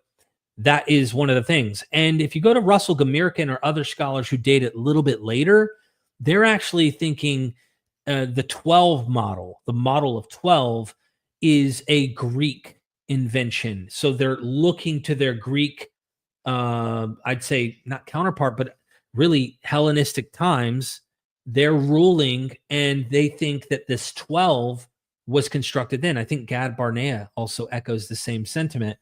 that is one of the things. And if you go to Russell Gamirkin or other scholars who date it a little bit later, they're actually thinking the 12 model, the model of 12, is a Greek invention. So they're looking to their Greek, I'd say not counterpart, but really Hellenistic times. They're ruling, and they think that this 12 was constructed then. I think Gad Barnea also echoes the same sentiment,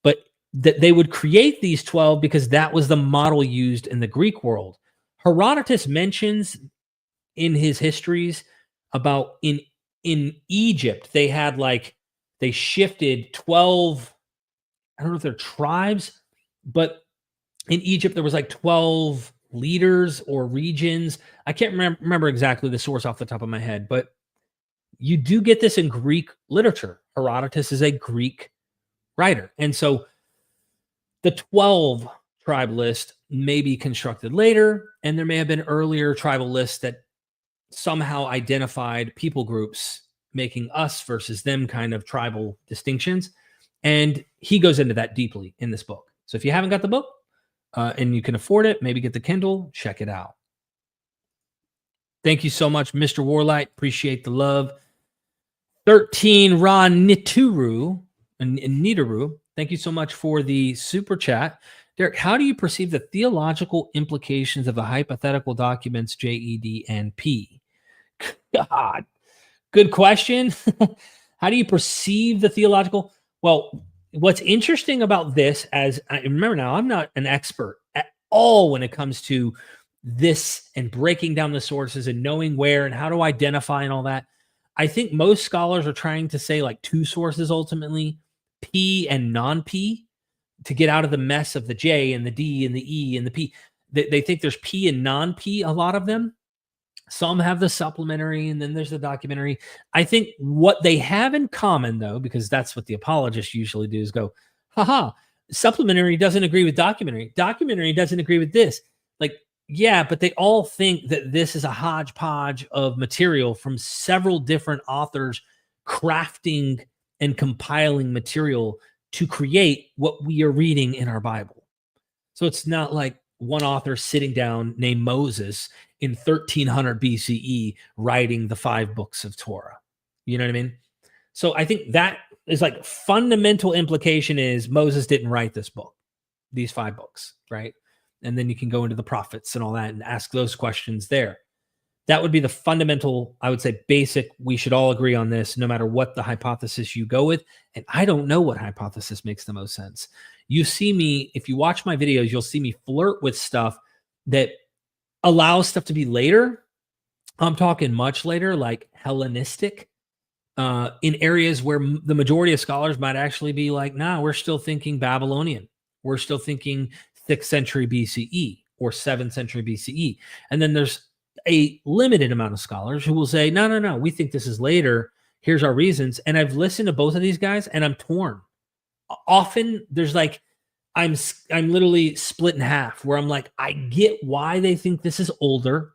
but that they would create these 12 because that was the model used in the Greek world. Herodotus mentions in his histories about in Egypt, they had they shifted 12, I don't know if they're tribes, but in Egypt, there was 12 leaders or regions. I can't remember exactly the source off the top of my head, but you do get this in Greek literature. Herodotus is a Greek writer. And so the 12 tribe list may be constructed later, and there may have been earlier tribal lists that somehow identified people groups, making us versus them kind of tribal distinctions. And he goes into that deeply in this book. So if you haven't got the book and you can afford it, maybe get the Kindle, check it out. Thank you so much, Mr. Warlight. Appreciate the love. 13 Ron Nituru, thank you so much for the super chat. Derek, how do you perceive the theological implications of the hypothetical documents JED and P? God, good question. How do you perceive the theological? Well, what's interesting about this, as I remember now, I'm not an expert at all when it comes to this and breaking down the sources and knowing where and how to identify and all that. I think most scholars are trying to say two sources ultimately, P and non-P, to get out of the mess of the J and the D and the E and the P. They think there's P and non-P, a lot of them. Some have the supplementary, and then there's the documentary. I think what they have in common, though, because that's what the apologists usually do, is go, haha, supplementary doesn't agree with documentary. Documentary doesn't agree with this. Yeah, but they all think that this is a hodgepodge of material from several different authors crafting and compiling material to create what we are reading in our Bible. So it's not like one author sitting down named Moses in 1300 BCE writing the 5 books of Torah. You know what I mean? So I think that is fundamental implication is Moses didn't write this book, these 5 books, right? And then you can go into the prophets and all that and ask those questions there. That would be the fundamental, I would say, basic. We should all agree on this, no matter what the hypothesis you go with. And I don't know what hypothesis makes the most sense. You see me, if you watch my videos, you'll see me flirt with stuff that allows stuff to be later. I'm talking much later, like Hellenistic, in areas where the majority of scholars might actually be nah, we're still thinking Babylonian. We're still thinking 6th century BCE or 7th century BCE. And then there's a limited amount of scholars who will say, no, we think this is later. Here's our reasons. And I've listened to both of these guys and I'm torn. Often there's I'm literally split in half where I'm I get why they think this is older.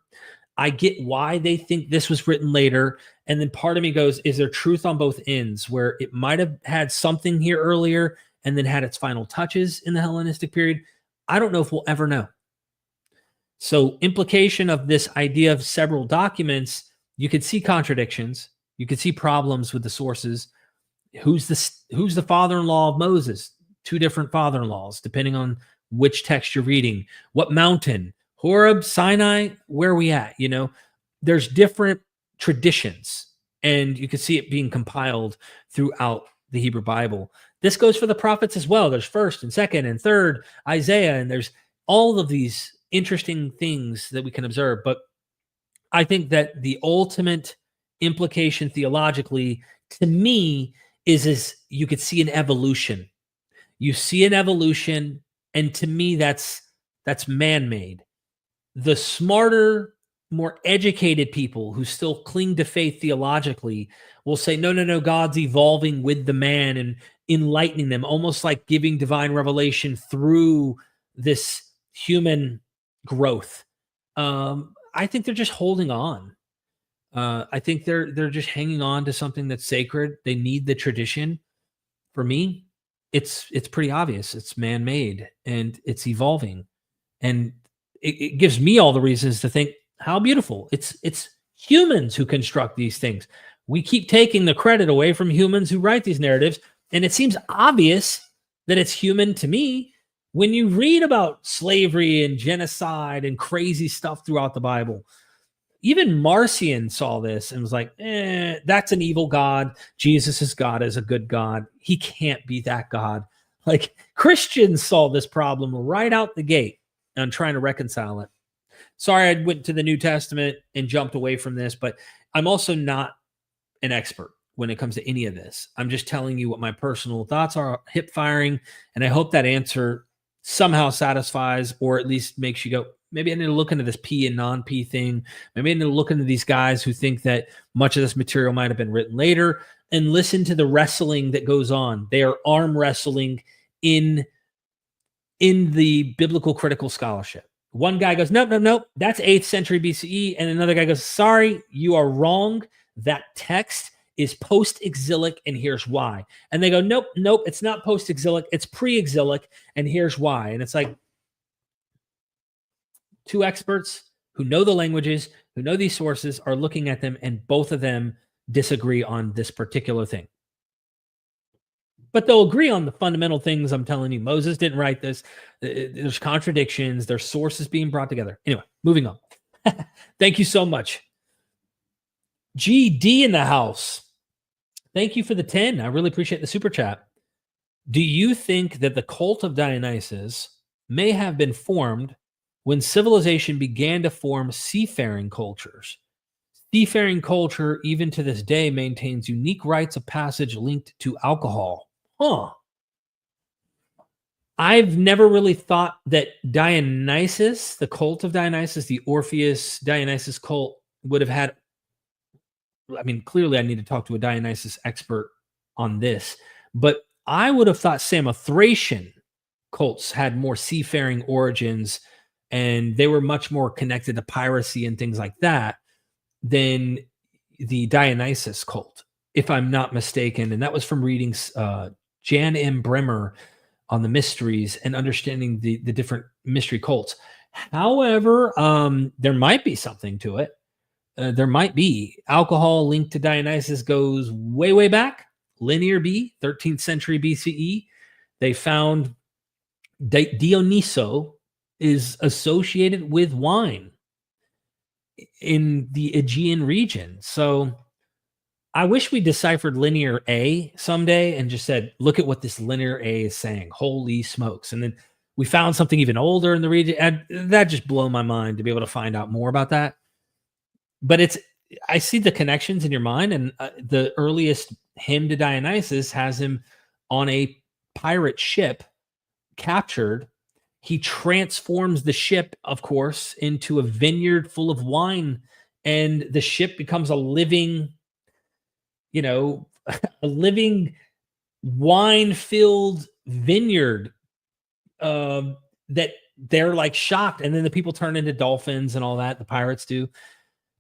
I get why they think this was written later. And then part of me goes, is there truth on both ends where it might have had something here earlier and then had its final touches in the Hellenistic period? I don't know if we'll ever know. So implication of this idea of several documents, you could see contradictions. You could see problems with the sources. Who's the father-in-law of Moses? 2 different father-in-laws, depending on which text you're reading. What mountain? Horeb, Sinai, where are we at? There's different traditions, and you can see it being compiled throughout the Hebrew Bible. This goes for the prophets as well. There's 1st and 2nd and 3rd Isaiah, and there's all of these interesting things that we can observe. But I think that the ultimate implication theologically, to me, is you could see an evolution. You see an evolution, and to me, that's man-made. The smarter, more educated people who still cling to faith theologically will say, no, God's evolving with the man and enlightening them, almost like giving divine revelation through this human growth. I think they're just holding on. I think they're just hanging on to something that's sacred. They need the tradition. For me, it's pretty obvious. It's man-made and it's evolving, and it gives me all the reasons to think how beautiful. It's humans who construct these things. We keep taking the credit away from humans who write these narratives. And it seems obvious that it's human to me when you read about slavery and genocide and crazy stuff throughout the Bible. Even Marcion saw this and was like, that's an evil God. Jesus' God is a good God. He can't be that God. Like, Christians saw this problem right out the gate, and I'm trying to reconcile it. Sorry, I went to the New Testament and jumped away from this, but I'm also not an expert when it comes to any of this. I'm just telling you what my personal thoughts are, hip firing, and I hope that answer somehow satisfies, or at least makes you go, maybe I need to look into this P and non-P thing. Maybe I need to look into these guys who think that much of this material might have been written later, and listen to the wrestling that goes on. They are arm wrestling in the biblical critical scholarship. One guy goes, nope, that's 8th century BCE. And another guy goes, sorry, you are wrong. That text is post-exilic, and here's why. And they go, nope, it's not post-exilic, it's pre-exilic, and here's why. And it's like, two experts who know the languages, who know these sources, are looking at them, and both of them disagree on this particular thing. But they'll agree on the fundamental things. I'm telling you, Moses didn't write this. There's contradictions. There's sources being brought together. Anyway, moving on. Thank you so much. GD in the house. Thank you for the 10. I really appreciate the super chat. Do you think that the cult of Dionysus may have been formed when civilization began to form seafaring cultures? Seafaring culture, even to this day, maintains unique rites of passage linked to alcohol. I've never really thought that Dionysus, the cult of Dionysus, the Orpheus Dionysus cult, would have had. I mean, clearly I need to talk to a Dionysus expert on this, but I would have thought Samothracian cults had more seafaring origins, and they were much more connected to piracy and things like that than the Dionysus cult, if I'm not mistaken. And that was from reading Jan M. Bremer on the mysteries and understanding the different mystery cults. However, there might be something to it. There might be. Alcohol linked to Dionysus goes way, way back. Linear B, 13th century BCE. They found Dionyso is associated with wine in the Aegean region. So I wish we deciphered linear A someday and just said, look at what this linear A is saying. Holy smokes. And then we found something even older in the region. That just blew my mind to be able to find out more about that. But I see the connections in your mind, and the earliest hymn to Dionysus has him on a pirate ship captured. He transforms the ship, of course, into a vineyard full of wine, and the ship becomes a living, a living wine-filled vineyard that they're like shocked. And then the people turn into dolphins and all that. The pirates do.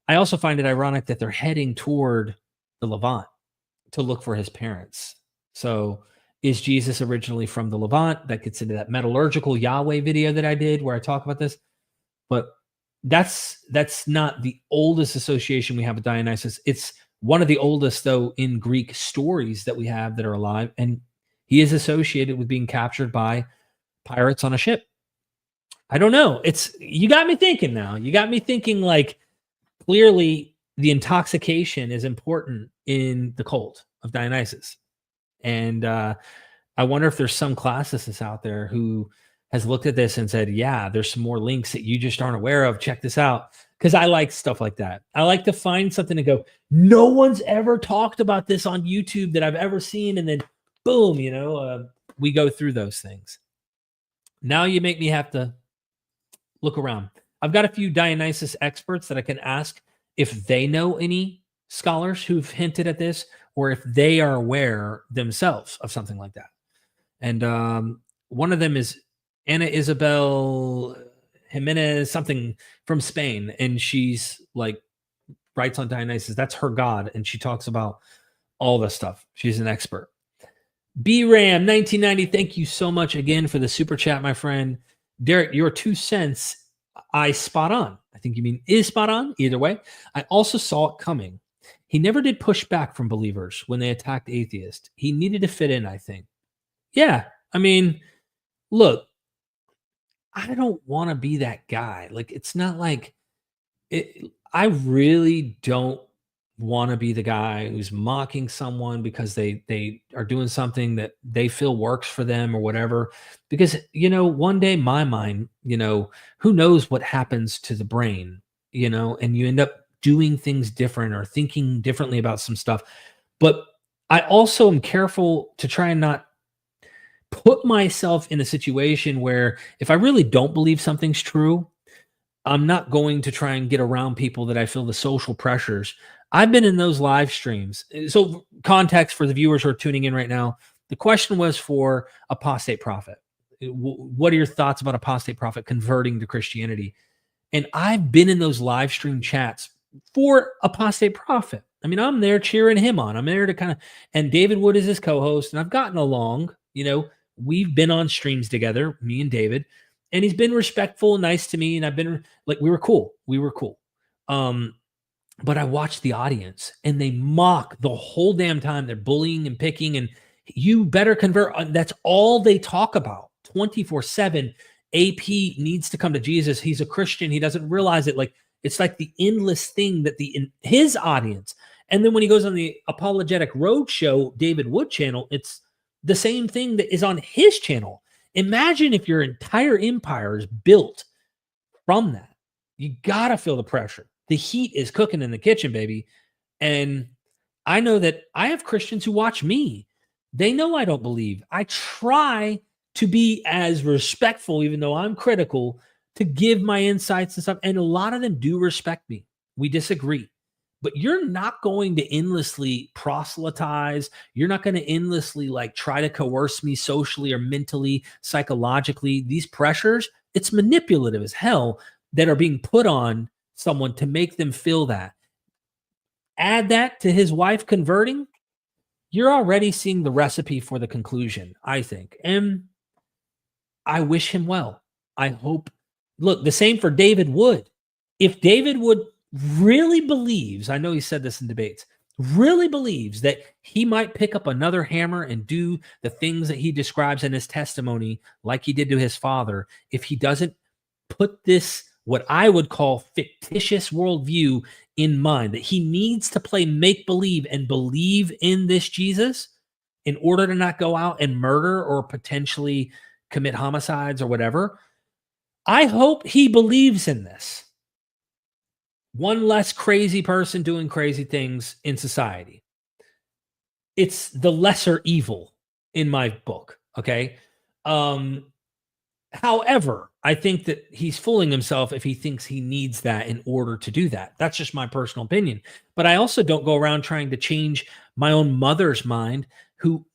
I also find it ironic that they're heading toward the Levant to look for his parents. So is Jesus originally from the Levant? That gets into that metallurgical Yahweh video that I did where I talk about this. But that's not the oldest association we have with Dionysus. It's one of the oldest, though, in Greek stories that we have that are alive. And he is associated with being captured by pirates on a ship. I don't know. You got me thinking now. You got me thinking, like, clearly the intoxication is important in the cult of Dionysus. And I wonder if there's some classicist out there who has looked at this and said, yeah, there's some more links that you just aren't aware of. Check this out. Because I like stuff like that. I like to find something to go, no one's ever talked about this on YouTube that I've ever seen. And then boom, we go through those things. Now you make me have to look around. I've got a few Dionysus experts that I can ask if they know any scholars who've hinted at this, or if they are aware themselves of something like that. And one of them is Ana Isabel Jimenez, something from Spain. And she's like, writes on Dionysus. That's her god. And she talks about all this stuff. She's an expert. B-Ram 1990. Thank you so much again for the super chat, my friend. Derek, your 2 cents. I spot on. I think you mean is spot on. Either way, I also saw it coming. He never did push back from believers when they attacked atheists. He needed to fit in, I think. Yeah, I mean, look, I don't want to be that guy. Like, it's not like I really don't want to be the guy who's mocking someone because they are doing something that they feel works for them or whatever. Because one day my mind, who knows what happens to the brain, and you end up doing things different or thinking differently about some stuff. But I also am careful to try and not put myself in a situation where if I really don't believe something's true, I'm not going to try and get around people that I feel the social pressures. I've been in those live streams. So, context for the viewers who are tuning in right now, the question was for Apostate Prophet. What are your thoughts about Apostate Prophet converting to Christianity? And I've been in those live stream chats for Apostate Prophet. I mean, I'm there cheering him on. I'm there to and David Wood is his co-host, and I've gotten along. We've been on streams together, me and David. And he's been respectful and nice to me. And I've been like, we were cool. But I watched the audience and they mock the whole damn time. They're bullying and picking and you better convert. That's all they talk about 24/7. AP needs to come to Jesus. He's a Christian. He doesn't realize it. Like, it's like the endless thing that his audience. And then when he goes on the Apologetic Roadshow, David Wood channel, it's the same thing that is on his channel. Imagine if your entire empire is built from that. You got to feel the pressure. The heat is cooking in the kitchen, baby. And I know that I have Christians who watch me. They know I don't believe. I try to be as respectful, even though I'm critical, to give my insights and stuff. And a lot of them do respect me. We disagree. But you're not going to endlessly proselytize. You're not going to endlessly try to coerce me socially or mentally, psychologically. These pressures, it's manipulative as hell that are being put on someone to make them feel that. Add that to his wife converting, you're already seeing the recipe for the conclusion, I think. And I wish him well. I hope. Look, the same for David Wood. If David Wood really believes, I know he said this in debates, really believes that he might pick up another hammer and do the things that he describes in his testimony, like he did to his father, if he doesn't put this, what I would call fictitious worldview in mind, that he needs to play make-believe and believe in this Jesus in order to not go out and murder or potentially commit homicides or whatever. I hope he believes in this. One less crazy person doing crazy things in society. It's the lesser evil in my book, okay? However, I think that he's fooling himself if he thinks he needs that in order to do that. That's just my personal opinion. But I also don't go around trying to change my own mother's mind, who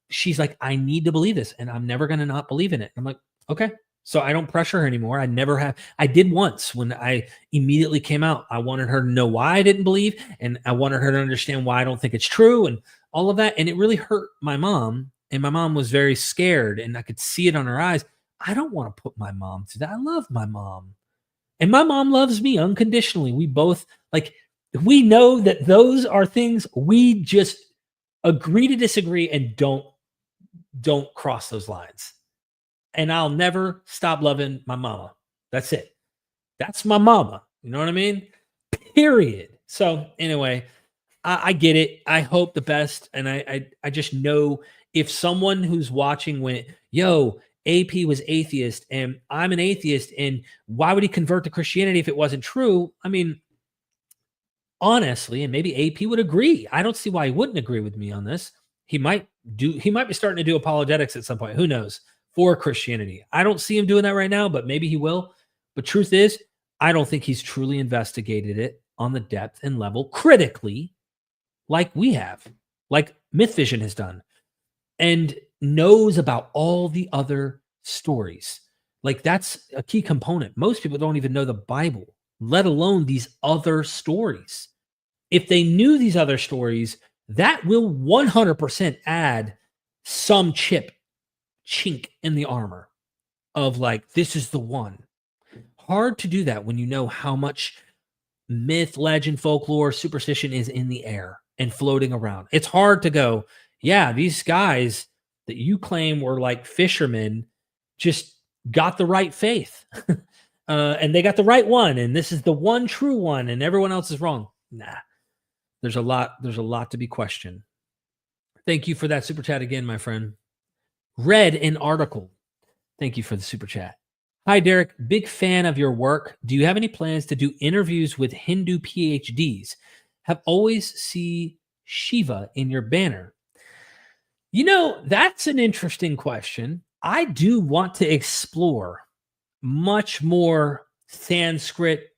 she's like, I need to believe this, and I'm never going to not believe in it. I'm like, okay. So I don't pressure her anymore. I never have. I did once when I immediately came out. I wanted her to know why I didn't believe, and I wanted her to understand why I don't think it's true and all of that. And it really hurt my mom, and my mom was very scared, and I could see it on her eyes. I don't want to put my mom through that. I love my mom, and my mom loves me unconditionally. We both, we know that those are things we just agree to disagree and don't cross those lines. And I'll never stop loving my mama. That's it. That's my mama. You know what I mean? Period. So anyway, I get it. I hope the best. And I just know if someone who's watching went, yo, AP was atheist and I'm an atheist, and why would he convert to Christianity if it wasn't true? I mean, honestly, and maybe AP would agree. I don't see why he wouldn't agree with me on this. He might be starting to do apologetics at some point. Who knows? For Christianity. I don't see him doing that right now, but maybe he will. But truth is, I don't think he's truly investigated it on the depth and level critically like we have, like MythVision has done, and knows about all the other stories. Like, that's a key component. Most people don't even know the Bible, let alone these other stories. If they knew these other stories, that will 100% add some chink in the armor of this is the one. Hard to do that when you know how much myth, legend, folklore, superstition is in the air and floating around. It's hard to go, yeah, these guys that you claim were like fishermen just got the right faith. And they got the right one, and this is the one true one, and everyone else is wrong. Nah, there's a lot to be questioned. Thank you for that super chat again, my friend. Read an article. Thank you for the super chat. Hi, Derek. Big fan of your work. Do you have any plans to do interviews with Hindu PhDs? Have always see Shiva in your banner. You know, that's an interesting question. I do want to explore much more Sanskrit,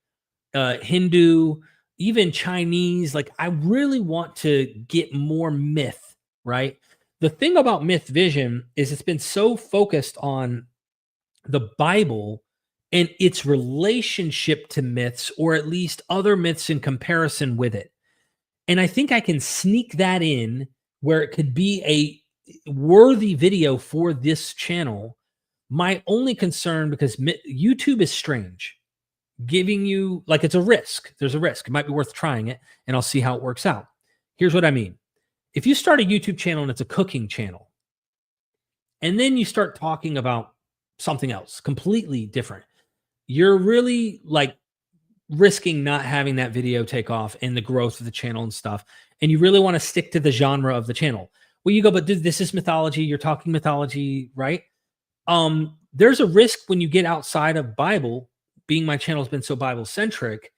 Hindu, even Chinese. Like, I really want to get more myth, right? The thing about MythVision is it's been so focused on the Bible and its relationship to myths, or at least other myths in comparison with it. And I think I can sneak that in where it could be a worthy video for this channel. My only concern, because YouTube is strange, giving you, like, it's a risk. There's a risk. It might be worth trying it, and I'll see how it works out. Here's what I mean. If you start a YouTube channel and it's a cooking channel, and then you start talking about something else completely different, you're really like risking not having that video take off and the growth of the channel and stuff. And you really want to stick to the genre of the channel. Well, you go, but this is mythology. You're talking mythology, right? There's a risk when you get outside of Bible, being my channel has been so Bible centric,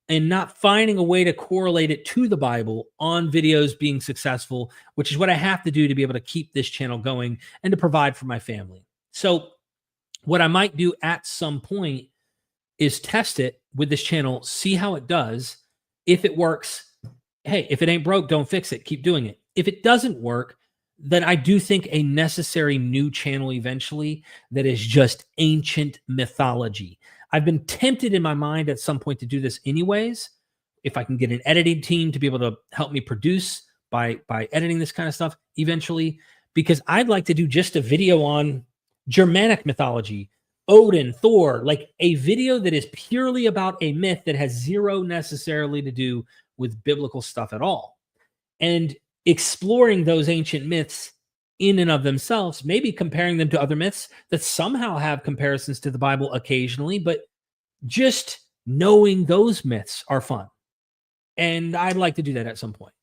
and not finding a way to correlate it to the Bible on videos being successful, which is what I have to do to be able to keep this channel going and to provide for my family. So what I might do at some point is test it with this channel, see how it does. If it works, hey, if it ain't broke, don't fix it. Keep doing it. If it doesn't work, then I do think a necessary new channel eventually that is just ancient mythology. I've been tempted in my mind at some point to do this anyways, if I can get an editing team to be able to help me produce by editing this kind of stuff eventually, because I'd like to do just a video on Germanic mythology, Odin, Thor, like a video that is purely about a myth that has zero necessarily to do with biblical stuff at all. And exploring those ancient myths in and of themselves, maybe comparing them to other myths that somehow have comparisons to the Bible occasionally, but just knowing those myths are fun. And I'd like to do that at some point.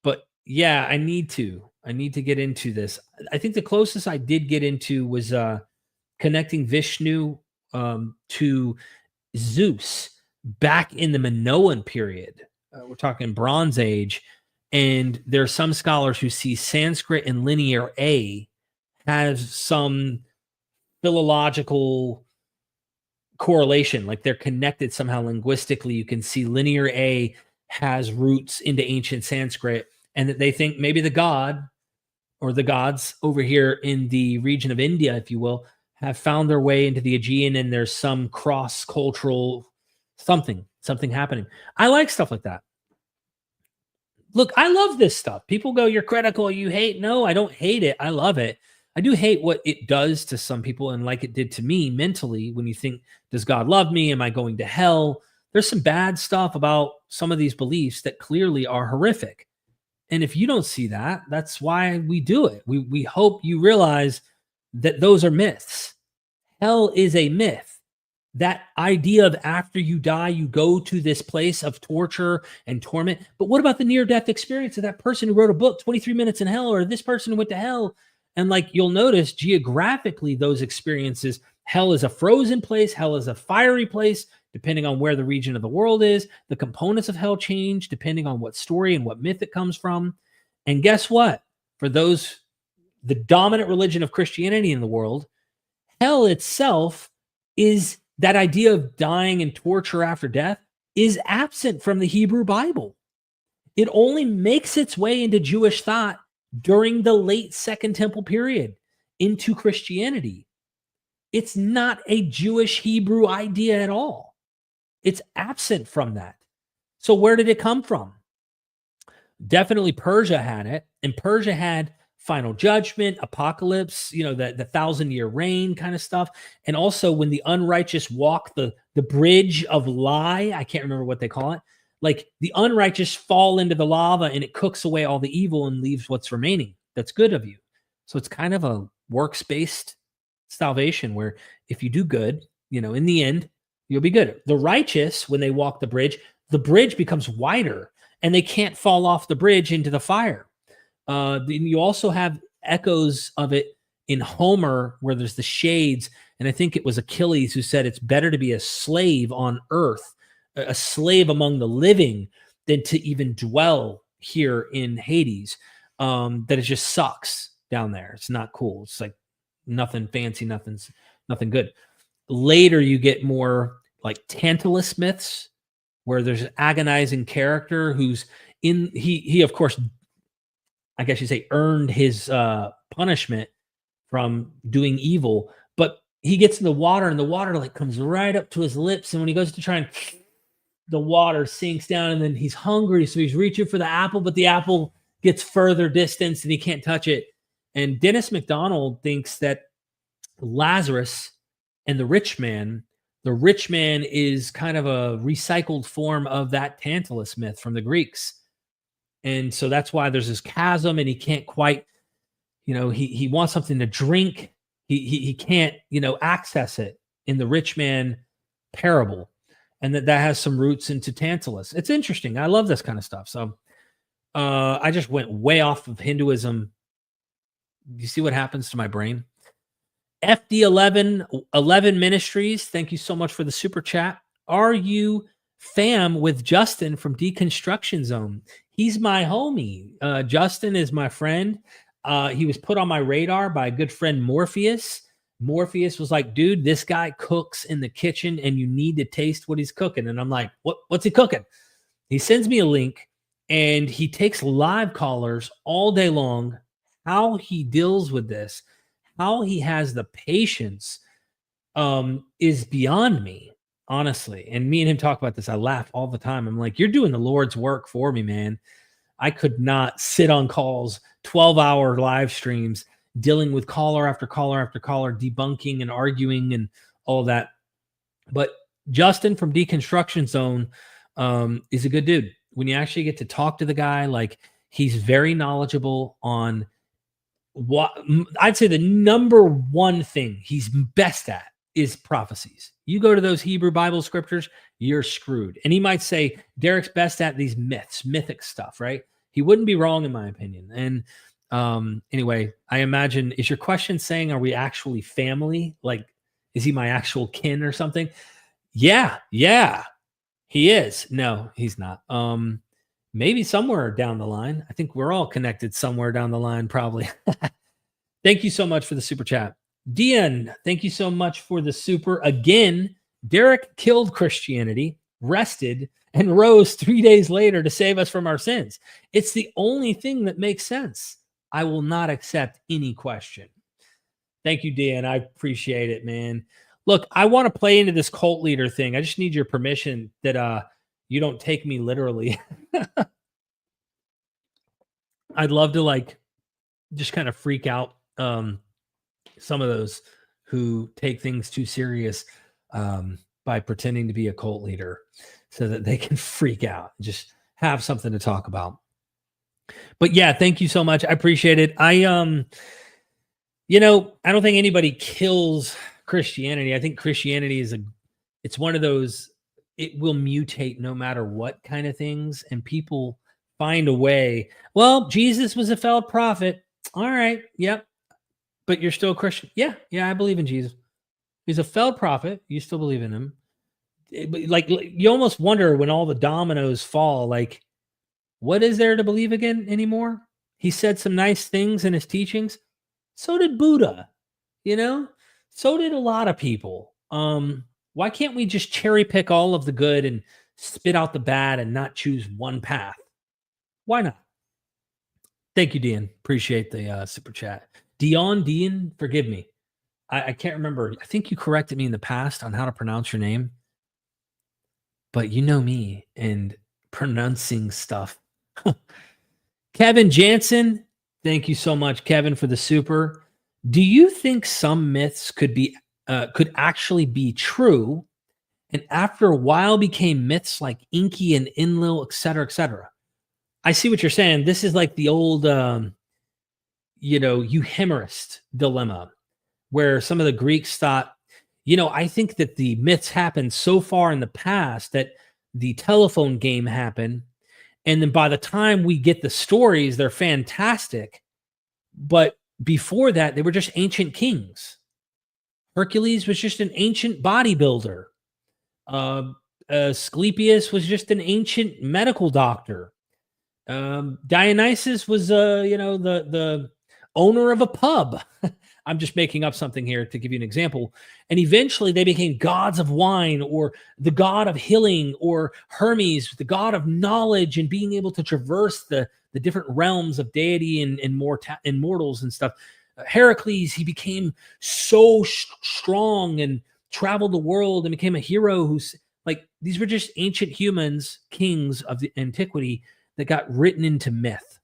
But yeah, I need to get into this. I think the closest I did get into was connecting Vishnu to Zeus back in the Minoan period. We're talking Bronze Age. And there are some scholars who see Sanskrit and Linear A has some philological correlation, like they're connected somehow linguistically. You can see Linear A has roots into ancient Sanskrit, and that they think maybe the god or the gods over here in the region of India, if you will, have found their way into the Aegean, and there's some cross-cultural something happening. I like stuff like that. Look, I love this stuff. People go, you're critical, you hate. No, I don't hate it. I love it. I do hate what it does to some people, and like it did to me mentally, when you think, does God love me? Am I going to hell? There's some bad stuff about some of these beliefs that clearly are horrific. And if you don't see that, that's why we do it. We hope you realize that those are myths. Hell is a myth. That idea of after you die, you go to this place of torture and torment. But what about the near-death experience of that person who wrote a book, 23 Minutes in Hell, or this person who went to hell? And like, you'll notice geographically, those experiences, hell is a frozen place, hell is a fiery place, depending on where the region of the world is. The components of hell change depending on what story and what myth it comes from. And guess what? For those, the dominant religion of Christianity in the world, hell itself is, that idea of dying and torture after death is absent from the Hebrew Bible. It only makes its way into Jewish thought during the late Second Temple period into Christianity. It's not a Jewish Hebrew idea at all. It's absent from that. So where did it come from? Definitely Persia had it, and Persia had final judgment, apocalypse, the 1,000-year reign kind of stuff. And also when the unrighteous walk the the bridge of lie. I can't remember what they call it. Like the unrighteous fall into the lava and it cooks away all the evil and leaves what's remaining that's good of you. So it's kind of a works-based salvation where if you do good, in the end, you'll be good. The righteous, when they walk the bridge becomes wider and they can't fall off the bridge into the fire. You also have echoes of it in Homer where there's the shades. And I think it was Achilles who said it's better to be a slave on earth, a slave among the living, than to even dwell here in Hades. That it just sucks down there. It's not cool. It's like nothing fancy, nothing good. Later, you get more like Tantalus myths where there's an agonizing character who's he of course, I guess you say, earned his punishment from doing evil, but he gets in the water and the water like comes right up to his lips. And when he goes to try and the water sinks down and then he's hungry. So he's reaching for the apple, but the apple gets further distance and he can't touch it. And Dennis MacDonald thinks that Lazarus and the rich man is kind of a recycled form of that Tantalus myth from the Greeks. And so that's why there's this chasm and he can't quite, he wants something to drink. He can't, access it in the rich man parable. And that has some roots into Tantalus. It's interesting. I love this kind of stuff. So I just went way off of Hinduism. You see what happens to my brain? FD11 Ministries, thank you so much for the super chat. Are you fam with Justin from Deconstruction Zone? He's my homie. Justin is my friend. He was put on my radar by a good friend, Morpheus. Morpheus was like, dude, this guy cooks in the kitchen and you need to taste what he's cooking. And I'm like, what's he cooking? He sends me a link and he takes live callers all day long. How he deals with this, how he has the patience is beyond me, honestly. And me and him talk about this. I laugh all the time. I'm like, you're doing the Lord's work for me, man. I could not sit on calls, 12-hour live streams, dealing with caller after caller after caller, debunking and arguing and all that. But Justin from Deconstruction Zone is a good dude. When you actually get to talk to the guy, like he's very knowledgeable on what I'd say the number one thing he's best at is prophecies. You go to those Hebrew Bible scriptures, you're screwed. And he might say, Derek's best at these myths, mythic stuff, right? He wouldn't be wrong in my opinion. And anyway, I imagine, is your question saying, are we actually family? Like, is he my actual kin or something? Yeah, he is. No, he's not. Maybe somewhere down the line. I think we're all connected somewhere down the line, probably. Thank you so much for the super chat. Dian, thank you so much for the super. Again, Derek killed Christianity, rested, and rose 3 days later to save us from our sins. It's the only thing that makes sense. I will not accept any question. Thank you, Dian. I appreciate it, man. Look, I want to play into this cult leader thing. I just need your permission that you don't take me literally. I'd love to just kind of freak out some of those who take things too serious by pretending to be a cult leader so that they can freak out, just have something to talk about. But yeah, thank you so much. I appreciate it. I don't think anybody kills Christianity. I think Christianity it's one of those, it will mutate no matter what kind of things, and people find a way. Well, Jesus was a failed prophet. All right. Yep. But you're still a Christian. Yeah. I believe in Jesus. He's a failed prophet. You still believe in him. You almost wonder when all the dominoes fall, what is there to believe again anymore? He said some nice things in his teachings. So did Buddha, so did a lot of people. Why can't we just cherry pick all of the good and spit out the bad and not choose one path? Why not? Thank you, Dean. Appreciate the super chat. Dean, forgive me. I can't remember. I think you corrected me in the past on how to pronounce your name. But you know me and pronouncing stuff. Kevin Jansen, thank you so much, Kevin, for the super. Do you think some myths could actually be true and after a while became myths like Enki and Enlil, et cetera, et cetera. I see what you're saying. This is like the old, euhemerist dilemma, where some of the Greeks thought, I think that the myths happened so far in the past that the telephone game happened. And then by the time we get the stories, they're fantastic. But before that, they were just ancient kings. Hercules was just an ancient bodybuilder. Asclepius was just an ancient medical doctor. Dionysus was, the owner of a pub. I'm just making up something here to give you an example. And eventually they became gods of wine, or the god of healing, or Hermes, the god of knowledge and being able to traverse the different realms of deity and mortals and stuff. Heracles, he became so strong and traveled the world and became a hero who's like, these were just ancient humans, kings of the antiquity that got written into myth.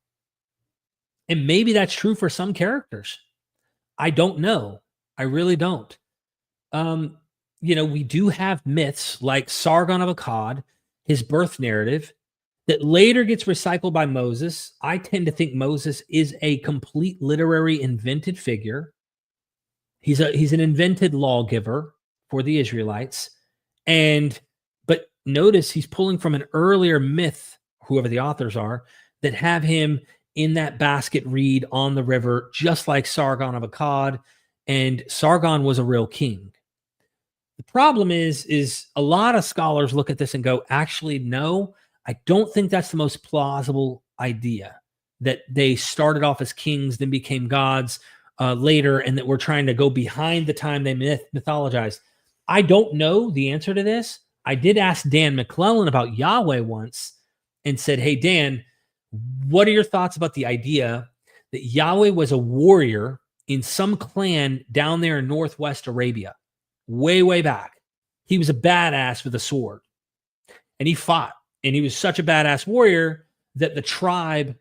And maybe that's true for some characters. I don't know. I really don't. We do have myths like Sargon of Akkad, his birth narrative, that later gets recycled by Moses. I tend to think Moses is a complete literary invented figure. He's an invented lawgiver for the Israelites. But notice he's pulling from an earlier myth, whoever the authors are, that have him in that basket reed on the river, just like Sargon of Akkad. And Sargon was a real king. The problem is a lot of scholars look at this and go, actually, no, I don't think that's the most plausible idea, that they started off as kings, then became gods later, and that we're trying to go behind the time they mythologized. I don't know the answer to this. I did ask Dan McClellan about Yahweh once and said, hey, Dan, what are your thoughts about the idea that Yahweh was a warrior in some clan down there in Northwest Arabia, way, way back? He was a badass with a sword, and he fought, and he was such a badass warrior that the tribe,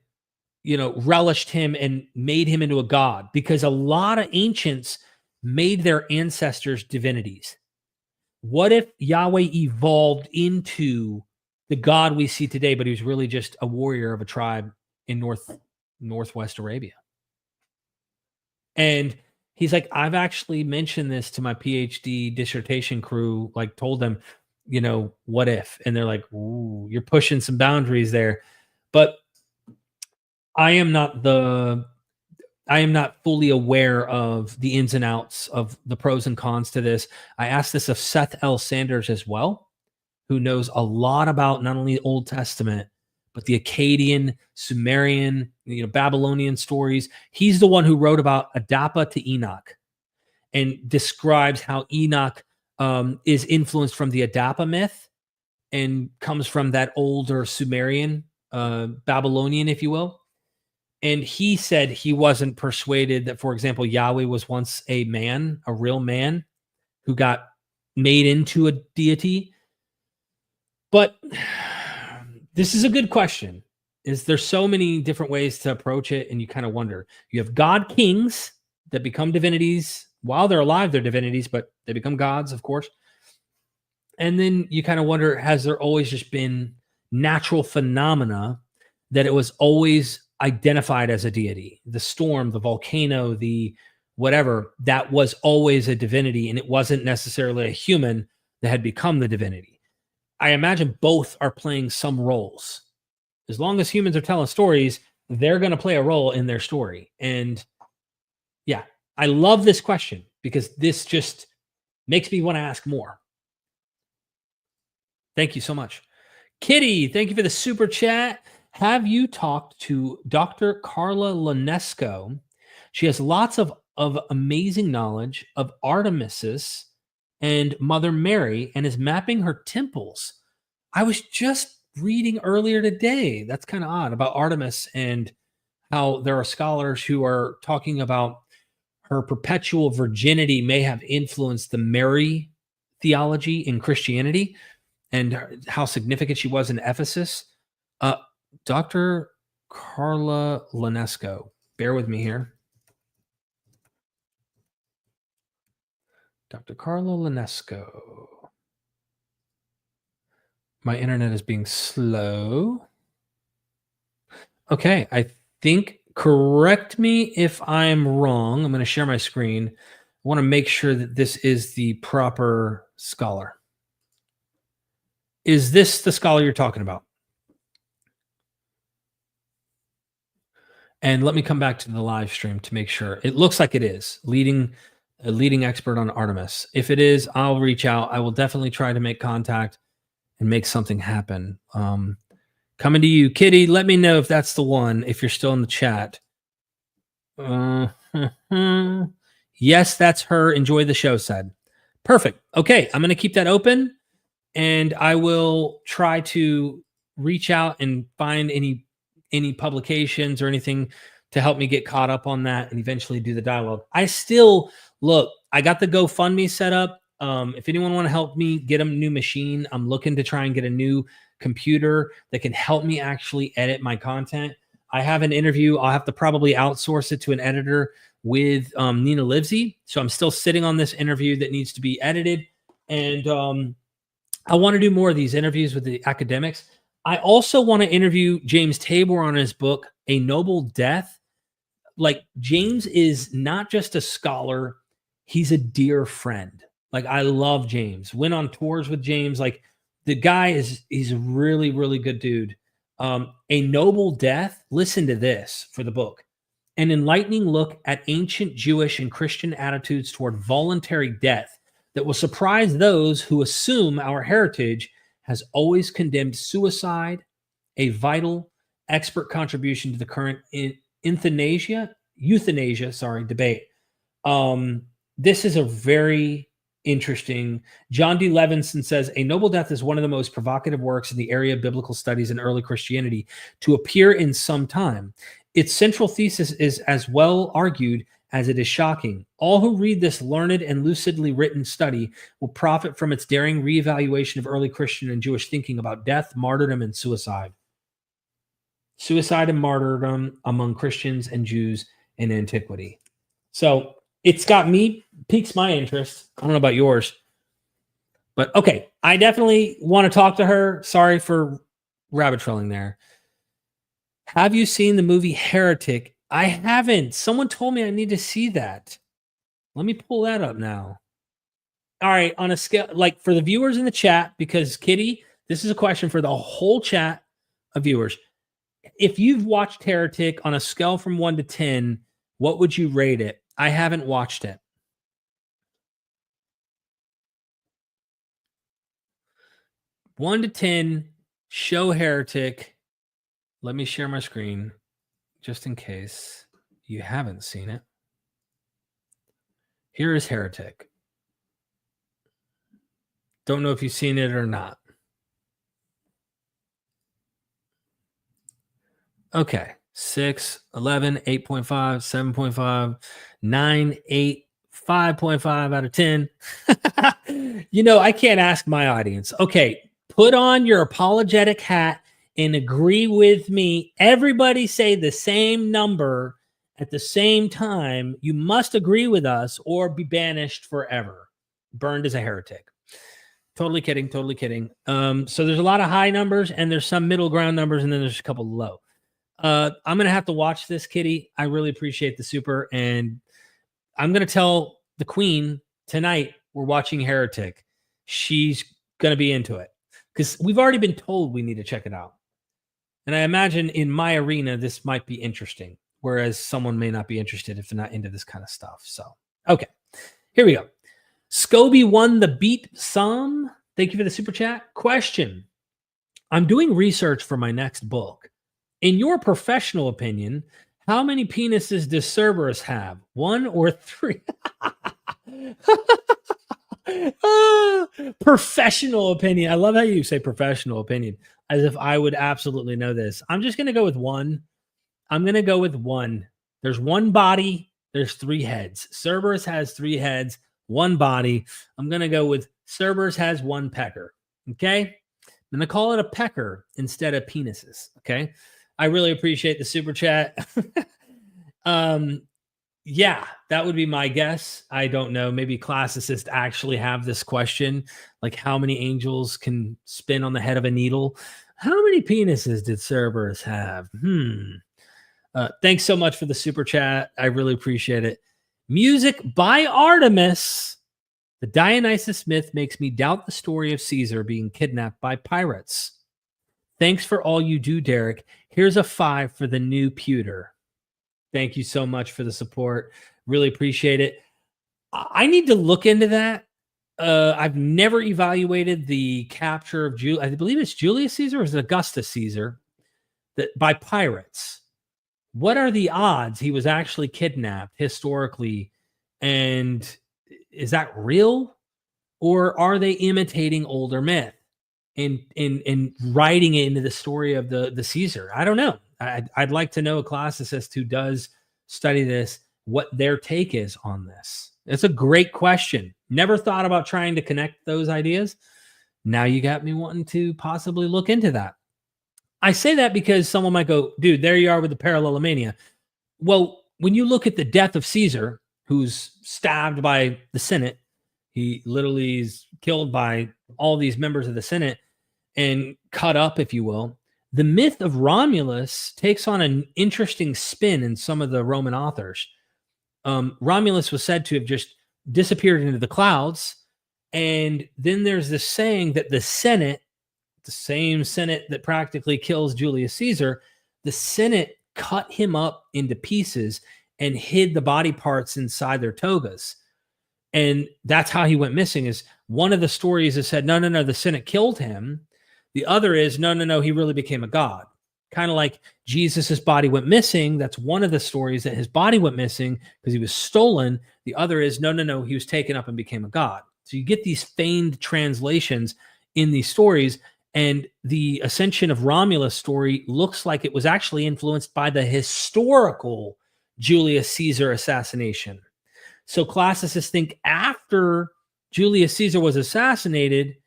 relished him and made him into a god, because a lot of ancients made their ancestors divinities. What if Yahweh evolved into the God we see today, but he was really just a warrior of a tribe in Northwest Arabia? And he's like, I've actually mentioned this to my PhD dissertation crew, like told them, what if? And they're like, ooh, you're pushing some boundaries there. But I am not fully aware of the ins and outs of the pros and cons to this. I asked this of Seth L. Sanders as well, who knows a lot about not only the Old Testament, but the Akkadian, Sumerian, Babylonian stories. He's the one who wrote about Adapa to Enoch and describes how Enoch is influenced from the Adapa myth and comes from that older Sumerian, Babylonian, if you will. And he said he wasn't persuaded that, for example, Yahweh was once a man, a real man who got made into a deity. But this is a good question. There's so many different ways to approach it, and you kind of wonder. You have god kings that become divinities. While they're alive, they're divinities, but they become gods, of course. And then you kind of wonder, has there always just been natural phenomena that it was always identified as a deity? The storm, the volcano, the whatever, that was always a divinity, and it wasn't necessarily a human that had become the divinity. I imagine both are playing some roles. As long as humans are telling stories, they're going to play a role in their story. And yeah, I love this question because this just makes me want to ask more. Thank you so much. Kitty, thank you for the super chat. Have you talked to Dr. Carla Linesco? She has lots of amazing knowledge of Artemis and Mother Mary and is mapping her temples. I was just reading earlier today, that's kind of odd, about Artemis and how there are scholars who are talking about her perpetual virginity may have influenced the Mary theology in Christianity and how significant she was in Ephesus. Dr. Carla Linesco, bear with me here. Dr. Carla Linesco. My internet is being slow. Okay, I think, correct me if I'm wrong. I'm going to share my screen. I want to make sure that this is the proper scholar. Is this the scholar you're talking about? And let me come back to the live stream to make sure. It looks like it is. A leading expert on Artemis. If it is, I'll reach out. I will definitely try to make contact and make something happen. Coming to you, Kitty. Let me know if that's the one, if you're still in the chat. Yes, that's her. Enjoy the show, said. Perfect. Okay, I'm going to keep that open, and I will try to reach out and find any publications or anything to help me get caught up on that and eventually do the dialogue. I got the GoFundMe set up. If anyone want to help me get a new machine, I'm looking to try and get a new computer that can help me actually edit my content. I have an interview. I'll have to probably outsource it to an editor with Nina Livesey. So I'm still sitting on this interview that needs to be edited. And I want to do more of these interviews with the academics. I also want to interview James Tabor on his book, A Noble Death. Like, James is not just a scholar, he's a dear friend. Like, I love James. Went on tours with James. Like, the guy he's a really, really good dude. A Noble Death, listen to this for the book. An enlightening look at ancient Jewish and Christian attitudes toward voluntary death that will surprise those who assume our heritage has always condemned suicide, a vital expert contribution to the current euthanasia debate. This is a very interesting. John D. Levinson says, A Noble Death is one of the most provocative works in the area of biblical studies in early Christianity to appear in some time. Its central thesis is as well argued as it is shocking. All who read this learned and lucidly written study will profit from its daring reevaluation of early Christian and Jewish thinking about death, martyrdom, and suicide. Suicide and martyrdom among Christians and Jews in antiquity. So it's got me, piques my interest. I don't know about yours. But okay, I definitely want to talk to her. Sorry for rabbit trailing there. Have you seen the movie Heretic? I haven't. Someone told me I need to see that. Let me pull that up now. All right, on a scale, like for the viewers in the chat, because Kitty, this is a question for the whole chat of viewers. If you've watched Heretic on a scale from 1 to 10, what would you rate it? I haven't watched it. One to 10, show Heretic. Let me share my screen just in case you haven't seen it. Here is Heretic. Don't know if you've seen it or not. Okay. 6, 11, 8.5, 7.5, 9, 8, 5.5 out of 10. I can't ask my audience. Okay, put on your apologetic hat and agree with me. Everybody say the same number at the same time. You must agree with us or be banished forever. Burned as a heretic. Totally kidding. Totally kidding. So there's a lot of high numbers and there's some middle ground numbers and then there's a couple low. I'm going to have to watch this, Kitty. I really appreciate the super. And I'm going to tell the queen tonight we're watching Heretic. She's going to be into it because we've already been told we need to check it out. And I imagine in my arena, this might be interesting, whereas someone may not be interested if they're not into this kind of stuff. So, okay, here we go. Scobie won the beat some. Thank you for the super chat. Question. I'm doing research for my next book. In your professional opinion, how many penises does Cerberus have? 1 or 3? Professional opinion. I love how you say professional opinion, as if I would absolutely know this. I'm just going to go with 1. I'm going to go with 1. There's 1 body. There's 3 heads. Cerberus has 3 heads, 1 body. I'm going to go with Cerberus has 1 pecker. Okay? I'm going to call it a pecker instead of penises. Okay? I really appreciate the super chat. Yeah, that would be my guess. I don't know. Maybe classicists actually have this question, like how many angels can spin on the head of a needle? How many penises did Cerberus have? Thanks so much for the super chat. I really appreciate it. Music by Artemis. The Dionysus myth makes me doubt the story of Caesar being kidnapped by pirates. Thanks for all you do, Derek. Here's a 5 for the new pewter. Thank you so much for the support. Really appreciate it. I need to look into that. I've never evaluated the capture of I believe it's Julius Caesar or is it Augustus Caesar by pirates. What are the odds he was actually kidnapped historically? And is that real? Or are they imitating older myth and writing it into the story of the Caesar? I don't know. I'd like to know a classicist who does study this, what their take is on this. It's a great question. Never thought about trying to connect those ideas. Now you got me wanting to possibly look into that. I say that because someone might go, dude, there you are with the parallelomania. Well, when you look at the death of Caesar, who's stabbed by the Senate, he literally is killed by all these members of the Senate and cut up, if you will. The myth of Romulus takes on an interesting spin in some of the Roman authors. Romulus was said to have just disappeared into the clouds. And then there's this saying that the Senate, the same Senate that practically kills Julius Caesar, the Senate cut him up into pieces and hid the body parts inside their togas. And that's how he went missing. Is one of the stories that said, no, the Senate killed him. The other is, no, he really became a god. Kind of like Jesus's body went missing. That's one of the stories, that his body went missing because he was stolen. The other is, no, he was taken up and became a god. So you get these feigned translations in these stories. And the ascension of Romulus story looks like it was actually influenced by the historical Julius Caesar assassination. So classicists think after Julius Caesar was assassinated,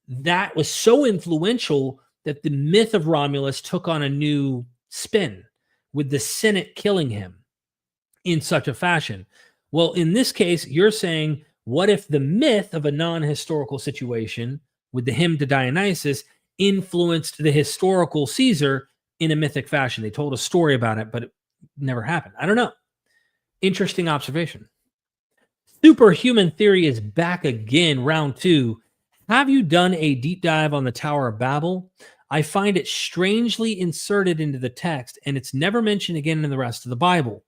that was so influential that the myth of Romulus took on a new spin, with the Senate killing him in such a fashion. Well, in this case, you're saying, what if the myth of a non-historical situation with the hymn to Dionysus influenced the historical Caesar in a mythic fashion? They told a story about it, but it never happened. I don't know. Interesting observation. Superhuman theory is back again, round 2. Have you done a deep dive on the Tower of Babel? I find it strangely inserted into the text, and it's never mentioned again in the rest of the Bible.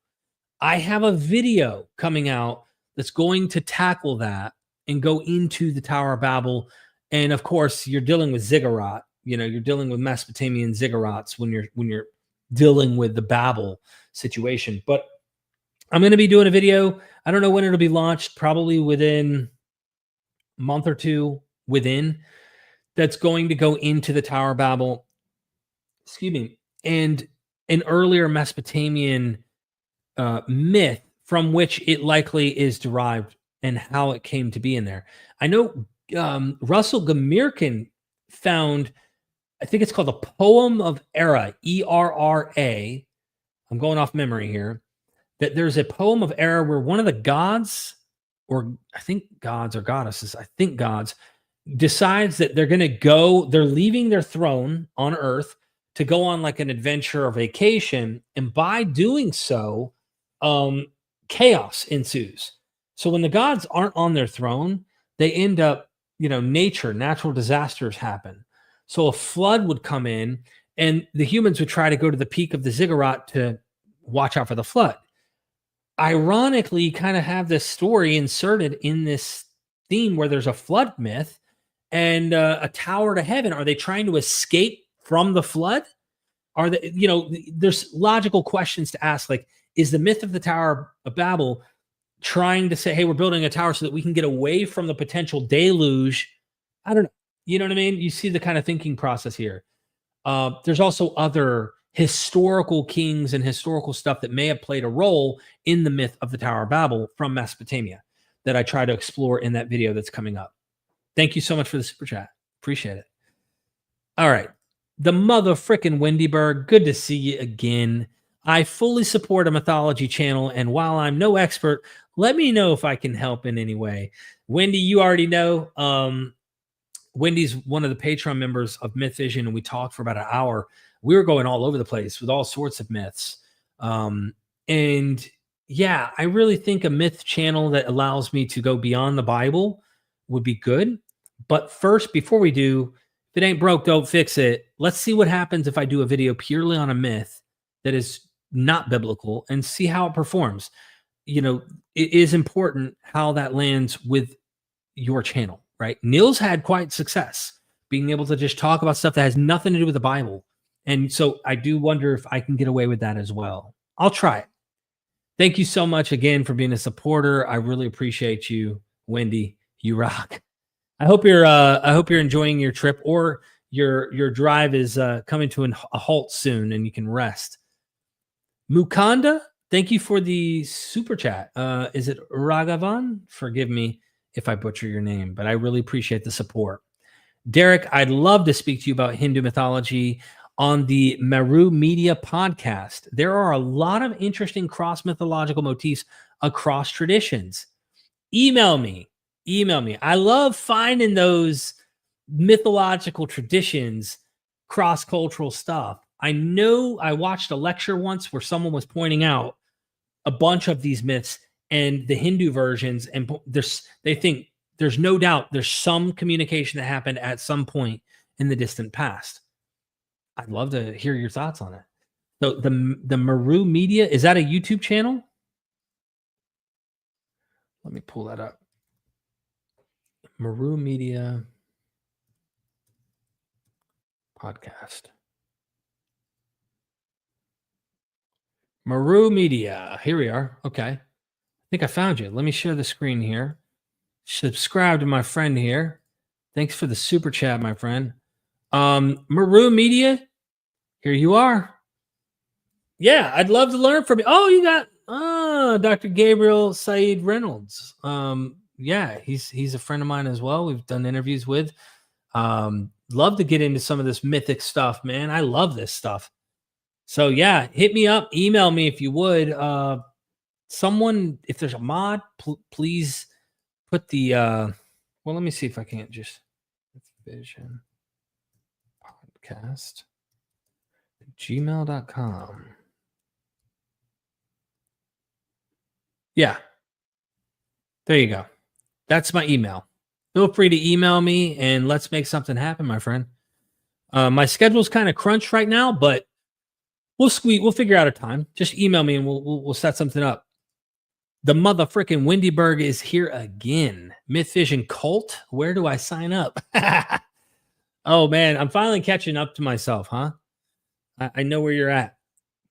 I have a video coming out that's going to tackle that and go into the Tower of Babel. And of course, you're dealing with ziggurat. You're dealing with Mesopotamian ziggurats when you're dealing with the Babel situation. But I'm going to be doing a video. I don't know when it'll be launched, probably within a month or two that's going to go into the Tower of Babel, and an earlier Mesopotamian myth from which it likely is derived and how it came to be in there. I know Russell Gamirkin found, I think it's called the Poem of Era, ERRA. I'm going off memory here. That there's a poem of Era where one of the gods, or I think gods or goddesses, decides that they're leaving their throne on Earth to go on like an adventure or vacation. And by doing so, chaos ensues. So when the gods aren't on their throne, they end up, natural disasters happen. So a flood would come in and the humans would try to go to the peak of the ziggurat to watch out for the flood. Ironically, kind of have this story inserted in this theme where there's a flood myth and a tower to heaven. Are they trying to escape from the flood? Are they, there's logical questions to ask. Like, is the myth of the Tower of Babel trying to say, hey, we're building a tower so that we can get away from the potential deluge? I don't know. You know what I mean? You see the kind of thinking process here. There's also other historical kings and historical stuff that may have played a role in the myth of the Tower of Babel from Mesopotamia that I try to explore in that video that's coming up. Thank you so much for the super chat. Appreciate it. All right. The mother frickin' Wendyberg. Good to see you again. I fully support a mythology channel, and while I'm no expert, let me know if I can help in any way. Wendy, you already know. Wendy's one of the Patreon members of MythVision, and we talked for about an hour. We were going all over the place with all sorts of myths. And yeah, I really think a myth channel that allows me to go beyond the Bible would be good. But first, before we do, if it ain't broke, don't fix it. Let's see what happens if I do a video purely on a myth that is not biblical and see how it performs. You know, it is important how that lands with your channel, right? Neil's had quite success being able to just talk about stuff that has nothing to do with the Bible. And so I do wonder if I can get away with that as well. I'll try it. Thank you so much again for being a supporter. I really appreciate you, Wendy. You rock. I hope you're enjoying your trip, or your drive is coming to a halt soon and you can rest. Mukanda, thank you for the super chat. Is it Ragavan? Forgive me if I butcher your name, but I really appreciate the support. Derek, I'd love to speak to you about Hindu mythology on the Meru Media podcast. There are a lot of interesting cross-mythological motifs across traditions. Email me. I love finding those mythological traditions, cross-cultural stuff. I know I watched a lecture once where someone was pointing out a bunch of these myths and the Hindu versions, and they think there's no doubt there's some communication that happened at some point in the distant past. I'd love to hear your thoughts on it. So the Meru Media, is that a YouTube channel? Let me pull that up. Meru Media podcast. Meru Media. Here we are. Okay. I think I found you. Let me share the screen here. Subscribe to my friend here. Thanks for the super chat, my friend. Meru Media. Here you are. Yeah, I'd love to learn from you. Oh, you got Dr. Gabriel Said Reynolds. Yeah, he's a friend of mine as well. We've done interviews with. Love to get into some of this mythic stuff, man. I love this stuff. So yeah, hit me up, email me if you would. Someone, if there's a mod, please put the well, let me see if I can't just Vision podcast gmail.com. Yeah, there you go. That's my email. Feel free to email me and let's make something happen, my friend. My schedule's kind of crunched right now, but we'll figure out a time. Just email me and we'll set something up. The motherfucking Wendyberg is here again. MythVision cult. Where do I sign up? Oh man, I'm finally catching up to myself, huh? I know where you're at.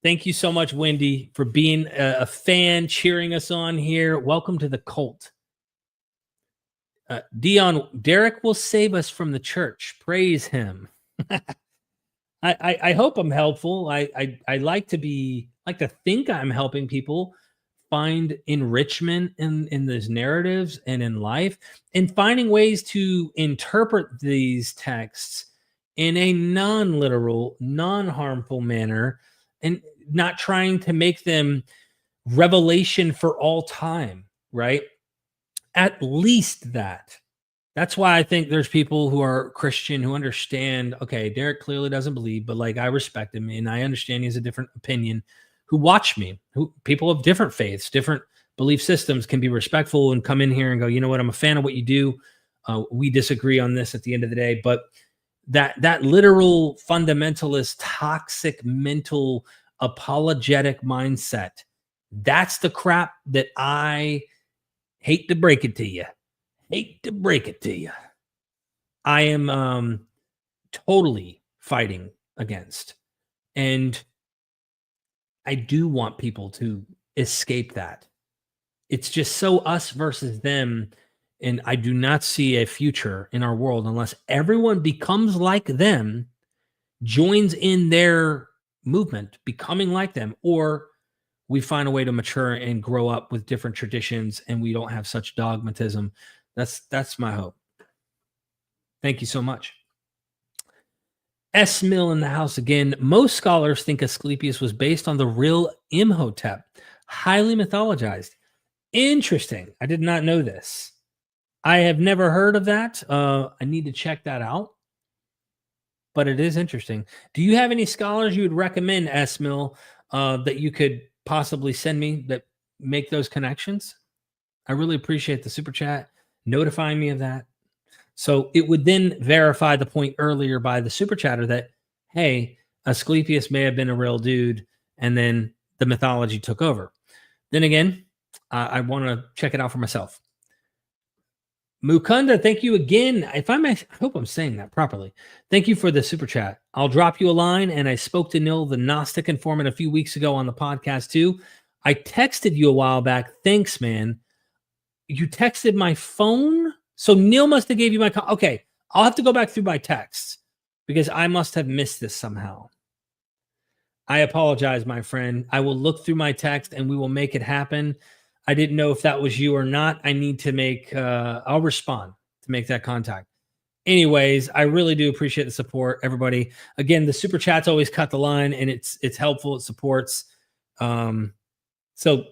Thank you so much, Wendy, for being a fan, cheering us on here. Welcome to the cult. Dion, Derek will save us from the church. Praise him. I hope I'm helpful. I like to think I'm helping people find enrichment in these narratives and in life, and finding ways to interpret these texts in a non-literal, non-harmful manner, and not trying to make them revelation for all time, right? At least that. That's why I think there's people who are Christian who understand, okay, Derek clearly doesn't believe, but like I respect him and I understand he has a different opinion, who watch me, who people of different faiths, different belief systems can be respectful and come in here and go, you know what, I'm a fan of what you do. We disagree on this at the end of the day, but that literal fundamentalist, toxic, mental, apologetic mindset, that's the crap that I hate to break it to you. I am totally fighting against. And I do want people to escape that. It's just so us versus them. And I do not see a future in our world unless everyone becomes like them, joins in their movement, becoming like them, or we find a way to mature and grow up with different traditions and we don't have such dogmatism. That's my hope. Thank you so much. S. Mill in the house again. Most scholars think Asclepius was based on the real Imhotep, highly mythologized. Interesting. I did not know this. I have never heard of that. I need to check that out. But it is interesting. Do you have any scholars you would recommend, S. Mill, that you could possibly send me that make those connections? I really appreciate the super chat notifying me of that. So it would then verify the point earlier by the super chatter that, hey, Asclepius may have been a real dude, and then the mythology took over. Then again, I want to check it out for myself. Mukunda, thank you again. I hope I'm saying that properly. Thank you for the super chat. I'll drop you a line, and I spoke to Neil, the Gnostic informant, a few weeks ago on the podcast too. I texted you a while back. Thanks, man. You texted my phone? So Neil must have gave you my... Okay, I'll have to go back through my texts because I must have missed this somehow. I apologize, my friend. I will look through my text, and we will make it happen. I didn't know if that was you or not. I need to make... I'll respond to make that contact. Anyways, I really do appreciate the support, everybody. Again, the super chats always cut the line, and it's helpful. It supports. So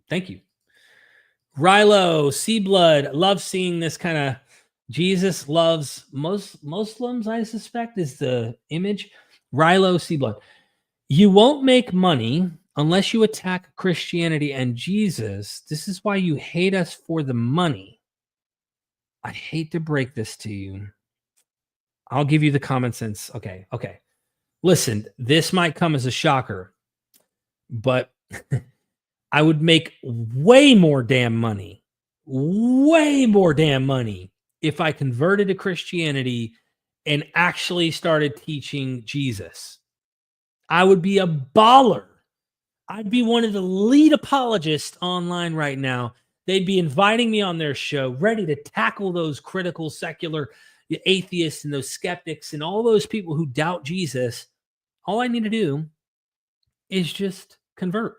thank you. Rilo, Sea Blood, love seeing this kind of Jesus loves Muslims, I suspect, is the image. Rilo, Sea Blood. You won't make money unless you attack Christianity and Jesus. This is why you hate us for the money. I hate to break this to you. I'll give you the common sense. Okay. Listen, this might come as a shocker, but I would make way more damn money if I converted to Christianity and actually started teaching Jesus. I would be a baller. I'd be one of the lead apologists online right now. They'd be inviting me on their show, ready to tackle those critical secular atheists and those skeptics and all those people who doubt Jesus. All I need to do is just convert.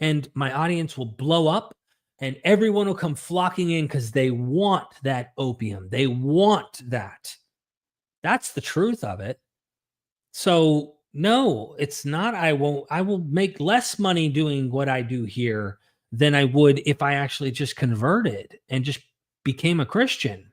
And my audience will blow up, and everyone will come flocking in because they want that opium. They want that. That's the truth of it. So no, it's not. I will make less money doing what I do here than I would if I actually just converted and just became a Christian.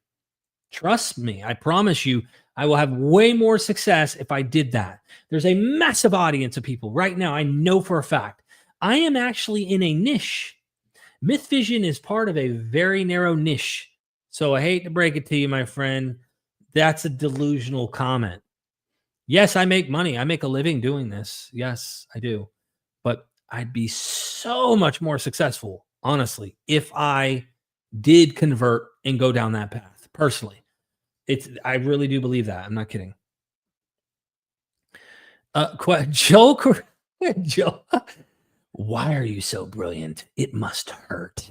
Trust me. I promise you, I will have way more success if I did that. There's a massive audience of people right now. I know for a fact. I am actually in a niche. MythVision is part of a very narrow niche. So I hate to break it to you, my friend. That's a delusional comment. Yes, I make money. I make a living doing this. Yes, I do. But I'd be so much more successful, honestly, if I did convert and go down that path. Personally, I really do believe that. I'm not kidding. Joel, why are you so brilliant? It must hurt.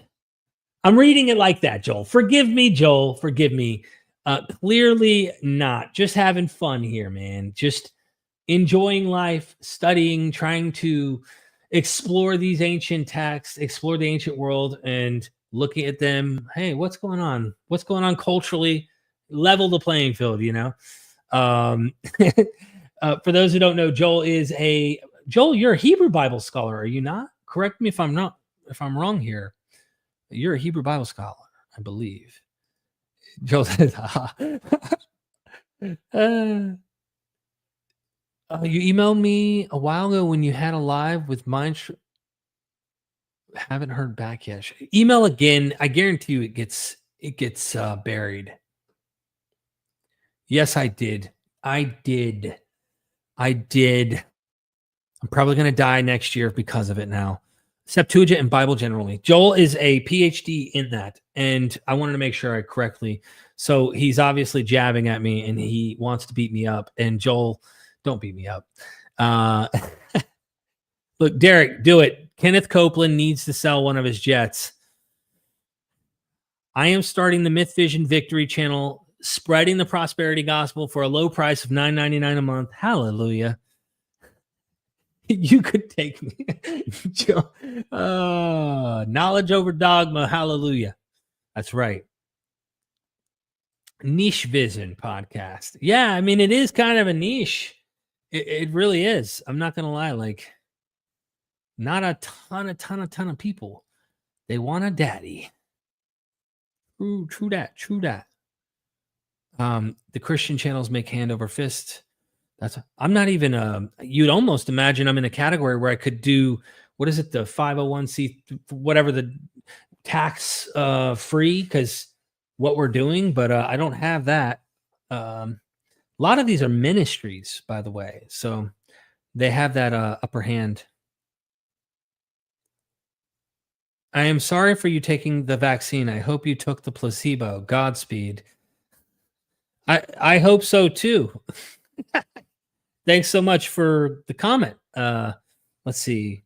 I'm reading it like that, Joel. Forgive me, Joel. Forgive me. Clearly not. Just having fun here, man. Just enjoying life, studying, trying to explore these ancient texts, explore the ancient world, and looking at them. Hey, what's going on? What's going on culturally? Level the playing field, you know? For those who don't know, Joel, you're a Hebrew Bible scholar, are you not? Correct me if I'm wrong here. You're a Hebrew Bible scholar, I believe. Joel says, you emailed me a while ago when you had a live with Mind. Haven't heard back yet. Email again. I guarantee you it gets buried. Yes, I did. I'm probably going to die next year because of it now. Septuagint and Bible generally. Joel is a PhD in that, and I wanted to make sure I correctly. So he's obviously jabbing at me, and he wants to beat me up. And Joel, don't beat me up. Look, Derek, do it. Kenneth Copeland needs to sell one of his jets. I am starting the MythVision Victory channel, spreading the prosperity gospel for a low price of $9.99 a month. Hallelujah. You could take me. Knowledge over dogma. Hallelujah. That's right. Niche Vision podcast. Yeah, I mean, it is kind of a niche. It really is. I'm not gonna lie. Like, not a ton of people. They want a daddy. Ooh, true that. True that. The Christian channels make hand over fist. I'm not even you'd almost imagine I'm in a category where I could do, what is it, the 501c, whatever, the tax free, because what we're doing, but I don't have that. A lot of these are ministries, by the way, so they have that upper hand. I am sorry for you taking the vaccine. I hope you took the placebo. Godspeed. I hope so too. Thanks so much for the comment. Let's see.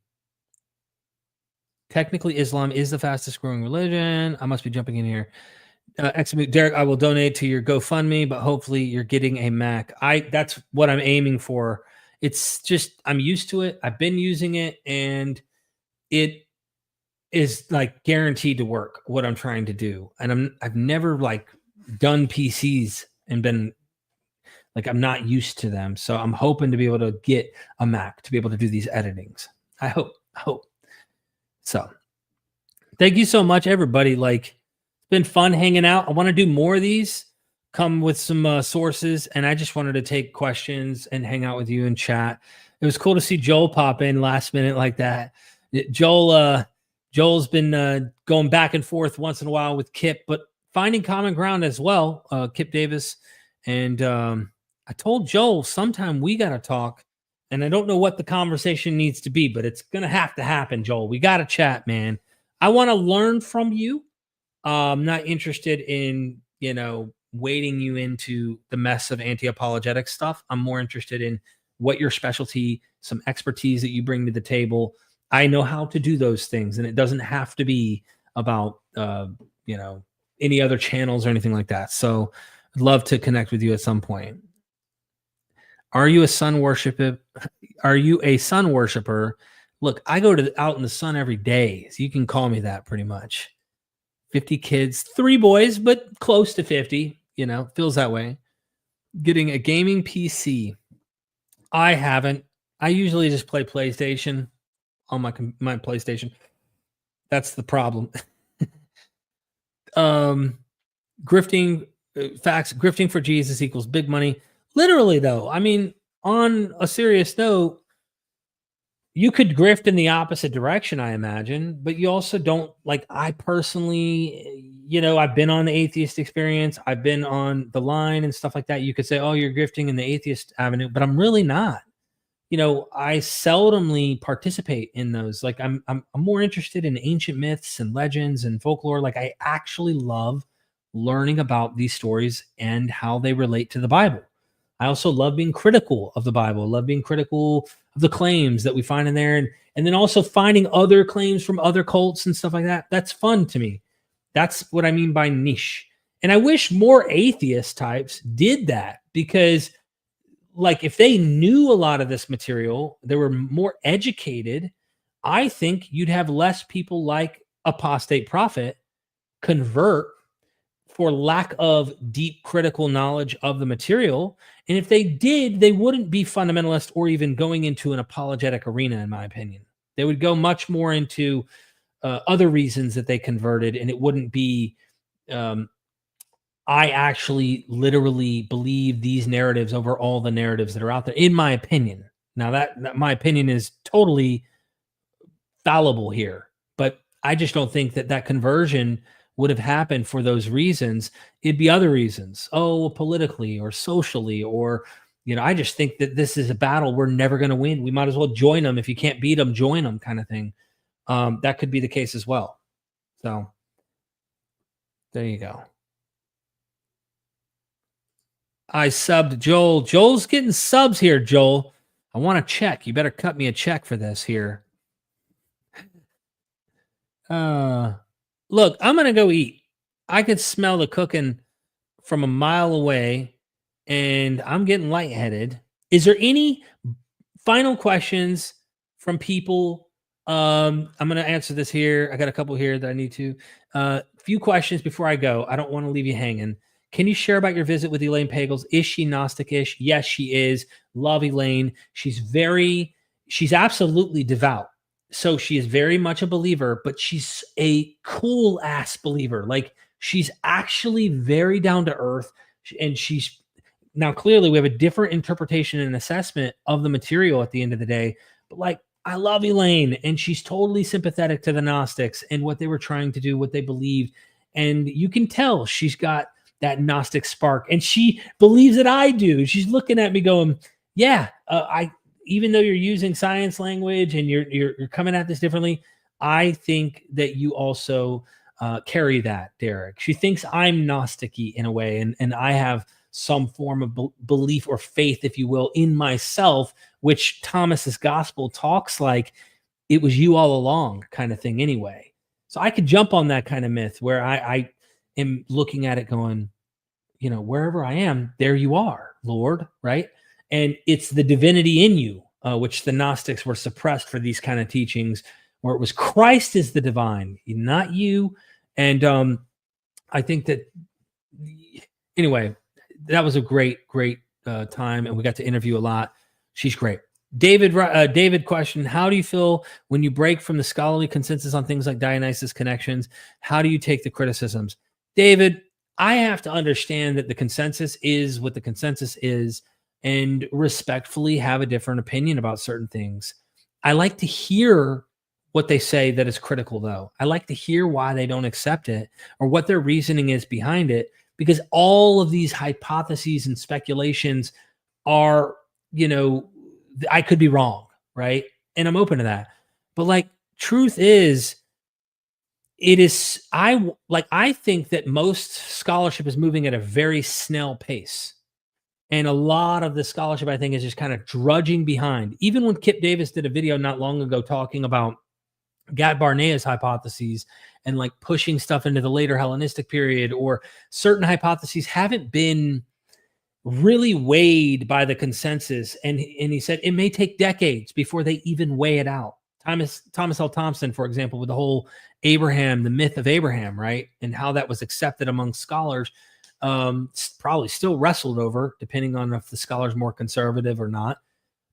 Technically, Islam is the fastest growing religion. I must be jumping in here. Derek, I will donate to your GoFundMe, but hopefully you're getting a Mac. That's what I'm aiming for. It's just, I'm used to it. I've been using it, and it is like guaranteed to work what I'm trying to do. And I've never like done PCs and been like, I'm not used to them. So I'm hoping to be able to get a Mac to be able to do these editings. I hope. So thank you so much, everybody. Like, it's been fun hanging out. I want to do more of these, come with some sources. And I just wanted to take questions and hang out with you and chat. It was cool to see Joel pop in last minute like that. Joel's been going back and forth once in a while with Kipp, but finding common ground as well. Kipp Davis. And I told Joel sometime we got to talk, and I don't know what the conversation needs to be, but it's going to happen, Joel. We got to chat, man. I want to learn from you. I'm not interested in, wading you into the mess of anti-apologetic stuff. I'm more interested in what your specialty, some expertise that you bring to the table. I know how to do those things, and it doesn't have to be about, any other channels or anything like that. So I'd love to connect with you at some point. Are you a sun worshiper? Look, I go out in the sun every day, so you can call me that pretty much. 50 kids, 3 boys, but close to 50, feels that way. Getting a gaming PC. I haven't. I usually just play PlayStation on my PlayStation. That's the problem. Grifting for Jesus equals big money. Literally, though, I mean, on a serious note, you could grift in the opposite direction, I imagine, but you also don't, like, I personally, I've been on the atheist experience. I've been on the line and stuff like that. You could say, oh, you're grifting in the atheist avenue, but I'm really not. I seldomly participate in those. Like, I'm more interested in ancient myths and legends and folklore. Like, I actually love learning about these stories and how they relate to the Bible. I also love being critical of the Bible. I love being critical of the claims that we find in there, and then also finding other claims from other cults and stuff like that. That's fun to me. That's what I mean by niche. And I wish more atheist types did that, because like, if they knew a lot of this material, they were more educated, I think you'd have less people like Apostate Prophet convert for lack of deep critical knowledge of the material. And if they did, they wouldn't be fundamentalist or even going into an apologetic arena, in my opinion. They would go much more into other reasons that they converted, and it wouldn't be, I actually literally believe these narratives over all the narratives that are out there, in my opinion. Now, that my opinion is totally fallible here, but I just don't think that conversion would have happened for those reasons. It'd be other reasons. Oh, politically or socially, or, I just think that this is a battle we're never going to win. We might as well join them. If you can't beat them, join them, kind of thing. That could be the case as well. So there you go. I subbed Joel. Joel's getting subs here, Joel. I want to check. You better cut me a check for this here. Look, I'm going to go eat. I could smell the cooking from a mile away, and I'm getting lightheaded. Is there any final questions from people? I'm going to answer this here. I got a couple here that I need to. Few questions before I go. I don't want to leave you hanging. Can you share about your visit with Elaine Pagels? Is she Gnostic-ish? Yes, she is. Love Elaine. She's absolutely devout. So she is very much a believer, but she's a cool ass believer. Like, she's actually very down to earth. And she's now, clearly we have a different interpretation and assessment of the material at the end of the day. But like, I love Elaine, and she's totally sympathetic to the Gnostics and what they were trying to do, what they believed. And you can tell she's got that Gnostic spark, and she believes that I do. She's looking at me going, yeah, even though you're using science language and you're coming at this differently, I think that you also carry that, Derek. She thinks I'm Gnostic-y in a way, and I have some form of belief or faith, if you will, in myself, which Thomas's gospel talks like it was you all along kind of thing anyway. So I could jump on that kind of myth where I am looking at it going, wherever I am, there you are, Lord, right? And it's the divinity in you, which the Gnostics were suppressed for these kind of teachings, where it was Christ is the divine, not you. And I think that, anyway, that was a great time, and we got to interview a lot. She's great. David question, how do you feel when you break from the scholarly consensus on things like Dionysus connections? How do you take the criticisms? David, I have to understand that the consensus is what the consensus is, and respectfully have a different opinion about certain things. I like to hear what they say that is critical, though. I like to hear why they don't accept it or what their reasoning is behind it, because all of these hypotheses and speculations are, I could be wrong, right? And I'm open to that. But like, truth is, I think that most scholarship is moving at a very snail pace. And a lot of the scholarship, I think, is just kind of drudging behind. Even when Kipp Davis did a video not long ago talking about Gad Barnea's hypotheses and like pushing stuff into the later Hellenistic period, or certain hypotheses haven't been really weighed by the consensus. And he said it may take decades before they even weigh it out. Thomas L. Thompson, for example, with the whole Abraham, the myth of Abraham, right? And how that was accepted among scholars, probably still wrestled over, depending on if the scholar's more conservative or not.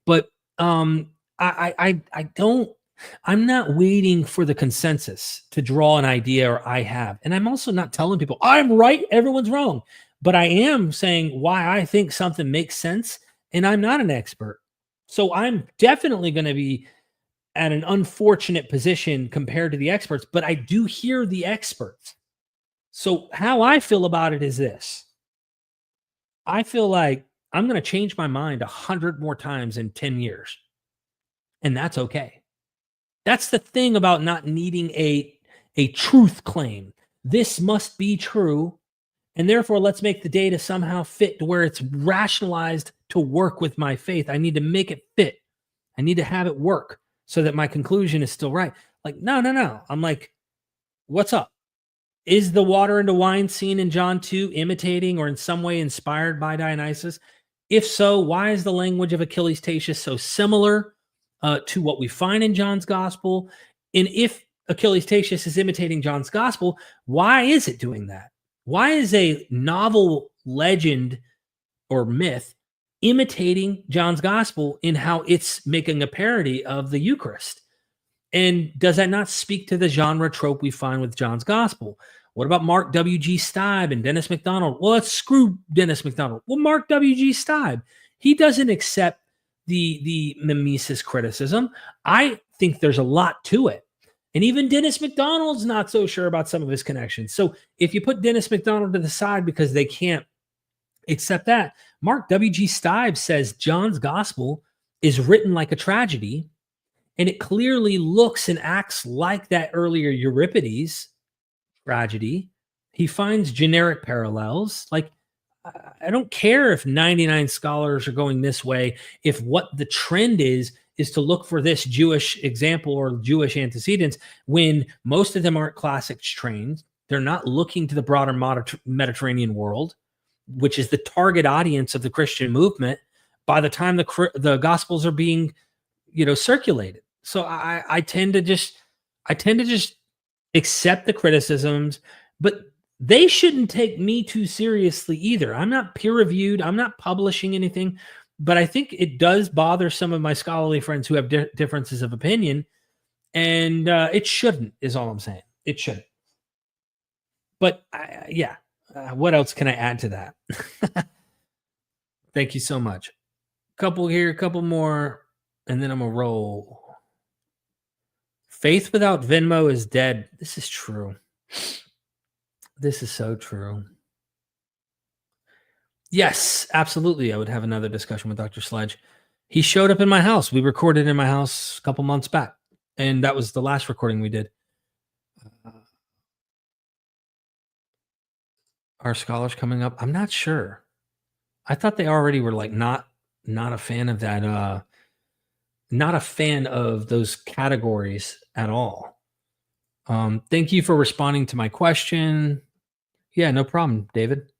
But I'm not waiting for the consensus to draw an idea, or I have. And I'm also not telling people I'm right, everyone's wrong. But I am saying why I think something makes sense, and I'm not an expert. So I'm definitely going to be at an unfortunate position compared to the experts, but I do hear the experts. So how I feel about it is this. I feel like I'm going to change my mind 100 more times in 10 years. And that's okay. That's the thing about not needing a truth claim. This must be true, and therefore let's make the data somehow fit to where it's rationalized to work with my faith. I need to make it fit. I need to have it work so that my conclusion is still right. Like, no. I'm like, what's up? Is the water into wine scene in John 2 imitating or in some way inspired by Dionysus? If so, why is the language of Achilles Tatius so similar to what we find in John's gospel? And if Achilles Tatius is imitating John's gospel, why is it doing that? Why is a novel legend or myth imitating John's gospel in how it's making a parody of the Eucharist? And does that not speak to the genre trope we find with John's gospel? What about Mark W.G. Stibe and Dennis MacDonald? Well, let's screw Dennis MacDonald. Well, Mark W.G. Stibe, he doesn't accept the mimesis criticism. I think there's a lot to it. And even Dennis MacDonald's not so sure about some of his connections. So if you put Dennis MacDonald to the side because they can't accept that, Mark W.G. Stibe says John's gospel is written like a tragedy, and it clearly looks and acts like that earlier Euripides tragedy. He finds generic parallels. Like, I don't care if 99 scholars are going this way, if what the trend is to look for this Jewish example or Jewish antecedents, when most of them aren't classics trained. They're not looking to the broader Mediterranean world, which is the target audience of the Christian movement by the time the Gospels are being, circulated. So I tend to just accept the criticisms, but they shouldn't take me too seriously either. I'm not peer reviewed. I'm not publishing anything, but I think it does bother some of my scholarly friends who have differences of opinion, and it shouldn't, is all I'm saying. It shouldn't. But yeah, what else can I add to that? Thank you so much. Couple here, couple more, and then I'm gonna roll. Faith without Venmo is dead. This is true. This is so true. Yes, absolutely. I would have another discussion with Dr. Sledge. He showed up in my house. We recorded in my house a couple months back, and that was the last recording we did. Are scholars coming up? I'm not sure. I thought they already were like not a fan of that. Not a fan of those categories at all. Thank you for responding to my question. Yeah, no problem, David.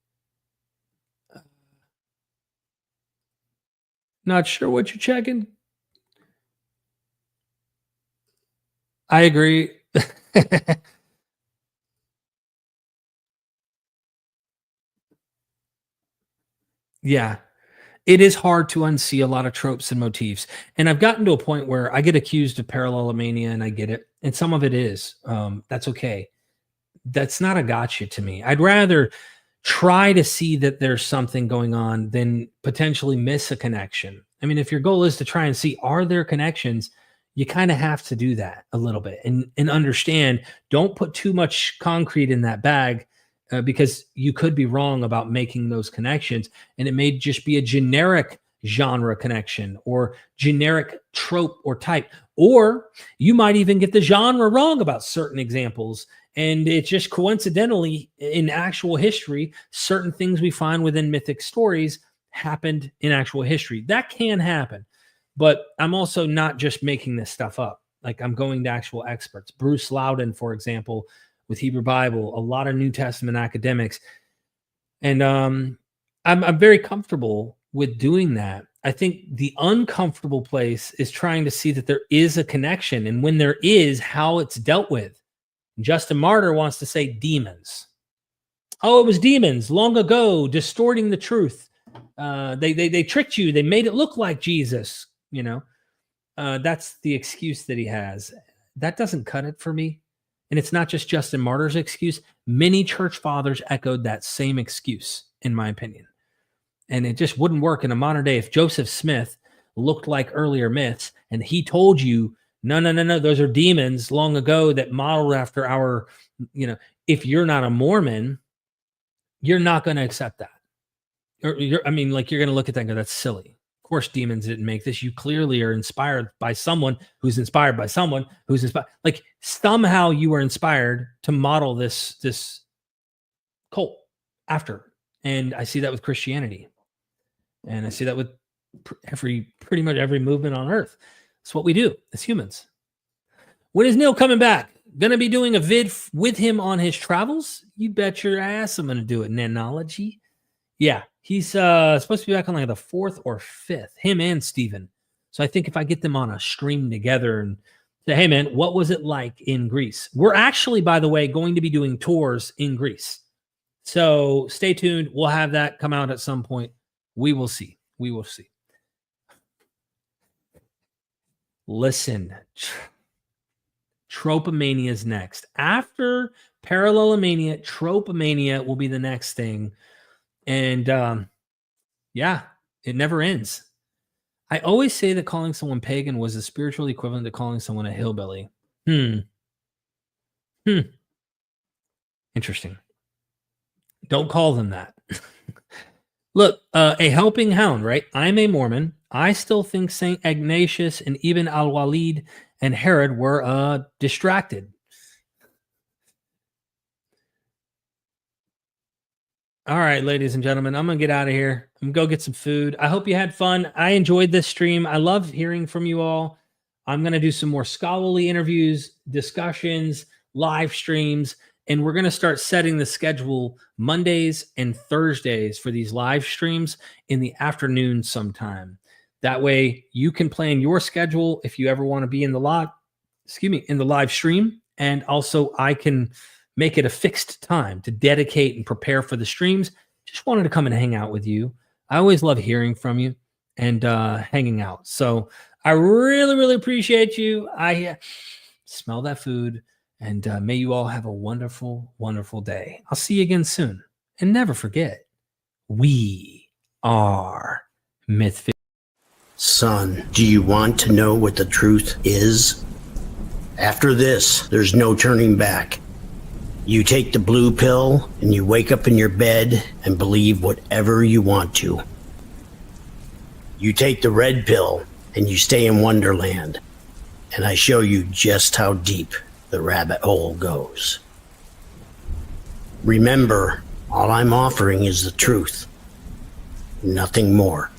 Not sure what you're checking. I agree. Yeah. It is hard to unsee a lot of tropes and motifs. And I've gotten to a point where I get accused of parallelomania, and I get it. And some of it is. That's okay. That's not a gotcha to me. I'd rather try to see that there's something going on than potentially miss a connection. I mean, if your goal is to try and see, are there connections, you kind of have to do that a little bit and understand, don't put too much concrete in that bag, because you could be wrong about making those connections. And it may just be a generic genre connection or generic trope or type, or you might even get the genre wrong about certain examples. And it's just coincidentally in actual history, certain things we find within mythic stories happened in actual history. That can happen. But I'm also not just making this stuff up. Like, I'm going to actual experts. Bruce Loudon, for example, with Hebrew Bible, a lot of New Testament academics. And I'm very comfortable with doing that. I think the uncomfortable place is trying to see that there is a connection. And when there is, how it's dealt with. Justin Martyr wants to say demons. Oh, it was demons long ago, distorting the truth. They tricked you. They made it look like Jesus. You know, that's the excuse that he has. That doesn't cut it for me. And it's not just Justin Martyr's excuse. Many church fathers echoed that same excuse, in my opinion. And it just wouldn't work in a modern day. If Joseph Smith looked like earlier myths and he told you, no, those are demons long ago that modeled after our, if you're not a Mormon, you're not going to accept that. You're going to look at that and go, that's silly. Of course, demons didn't make this. You clearly are inspired by someone who's inspired by someone who's inspired. Like, somehow you were inspired to model this cult after. And I see that with Christianity. And I see that with pretty much every movement on earth. It's what we do as humans. When is Neil coming back? Going to be doing a vid with him on his travels? You bet your ass I'm going to do it. Nanology. Yeah, he's supposed to be back on like the 4th or 5th, him and Steven. So I think if I get them on a stream together and say, hey, man, what was it like in Greece? We're actually, by the way, going to be doing tours in Greece. So stay tuned. We'll have that come out at some point. We will see. We will see. Listen, Tropomania is next. After Parallelomania, Tropomania will be the next thing. And yeah, it never ends. I always say that calling someone pagan was a spiritual equivalent to calling someone a hillbilly. Interesting. Don't call them that. Look, a helping hound, right? I'm a Mormon. I still think St. Ignatius and even Al-Walid and Herod were distracted. All right, ladies and gentlemen, I'm going to get out of here. I'm going to go get some food. I hope you had fun. I enjoyed this stream. I love hearing from you all. I'm going to do some more scholarly interviews, discussions, live streams, and we're going to start setting the schedule Mondays and Thursdays for these live streams in the afternoon sometime. That way you can plan your schedule if you ever want to be in the live stream. And also I can make it a fixed time to dedicate and prepare for the streams. Just wanted to come and hang out with you. I always love hearing from you and hanging out. So I really, really appreciate you. I smell that food, and may you all have a wonderful, wonderful day. I'll see you again soon. And never forget, we are MythVision. Son, do you want to know what the truth is? After this, there's no turning back. You take the blue pill and you wake up in your bed and believe whatever you want to. You take the red pill and you stay in Wonderland, and I show you just how deep the rabbit hole goes. Remember, all I'm offering is the truth, nothing more.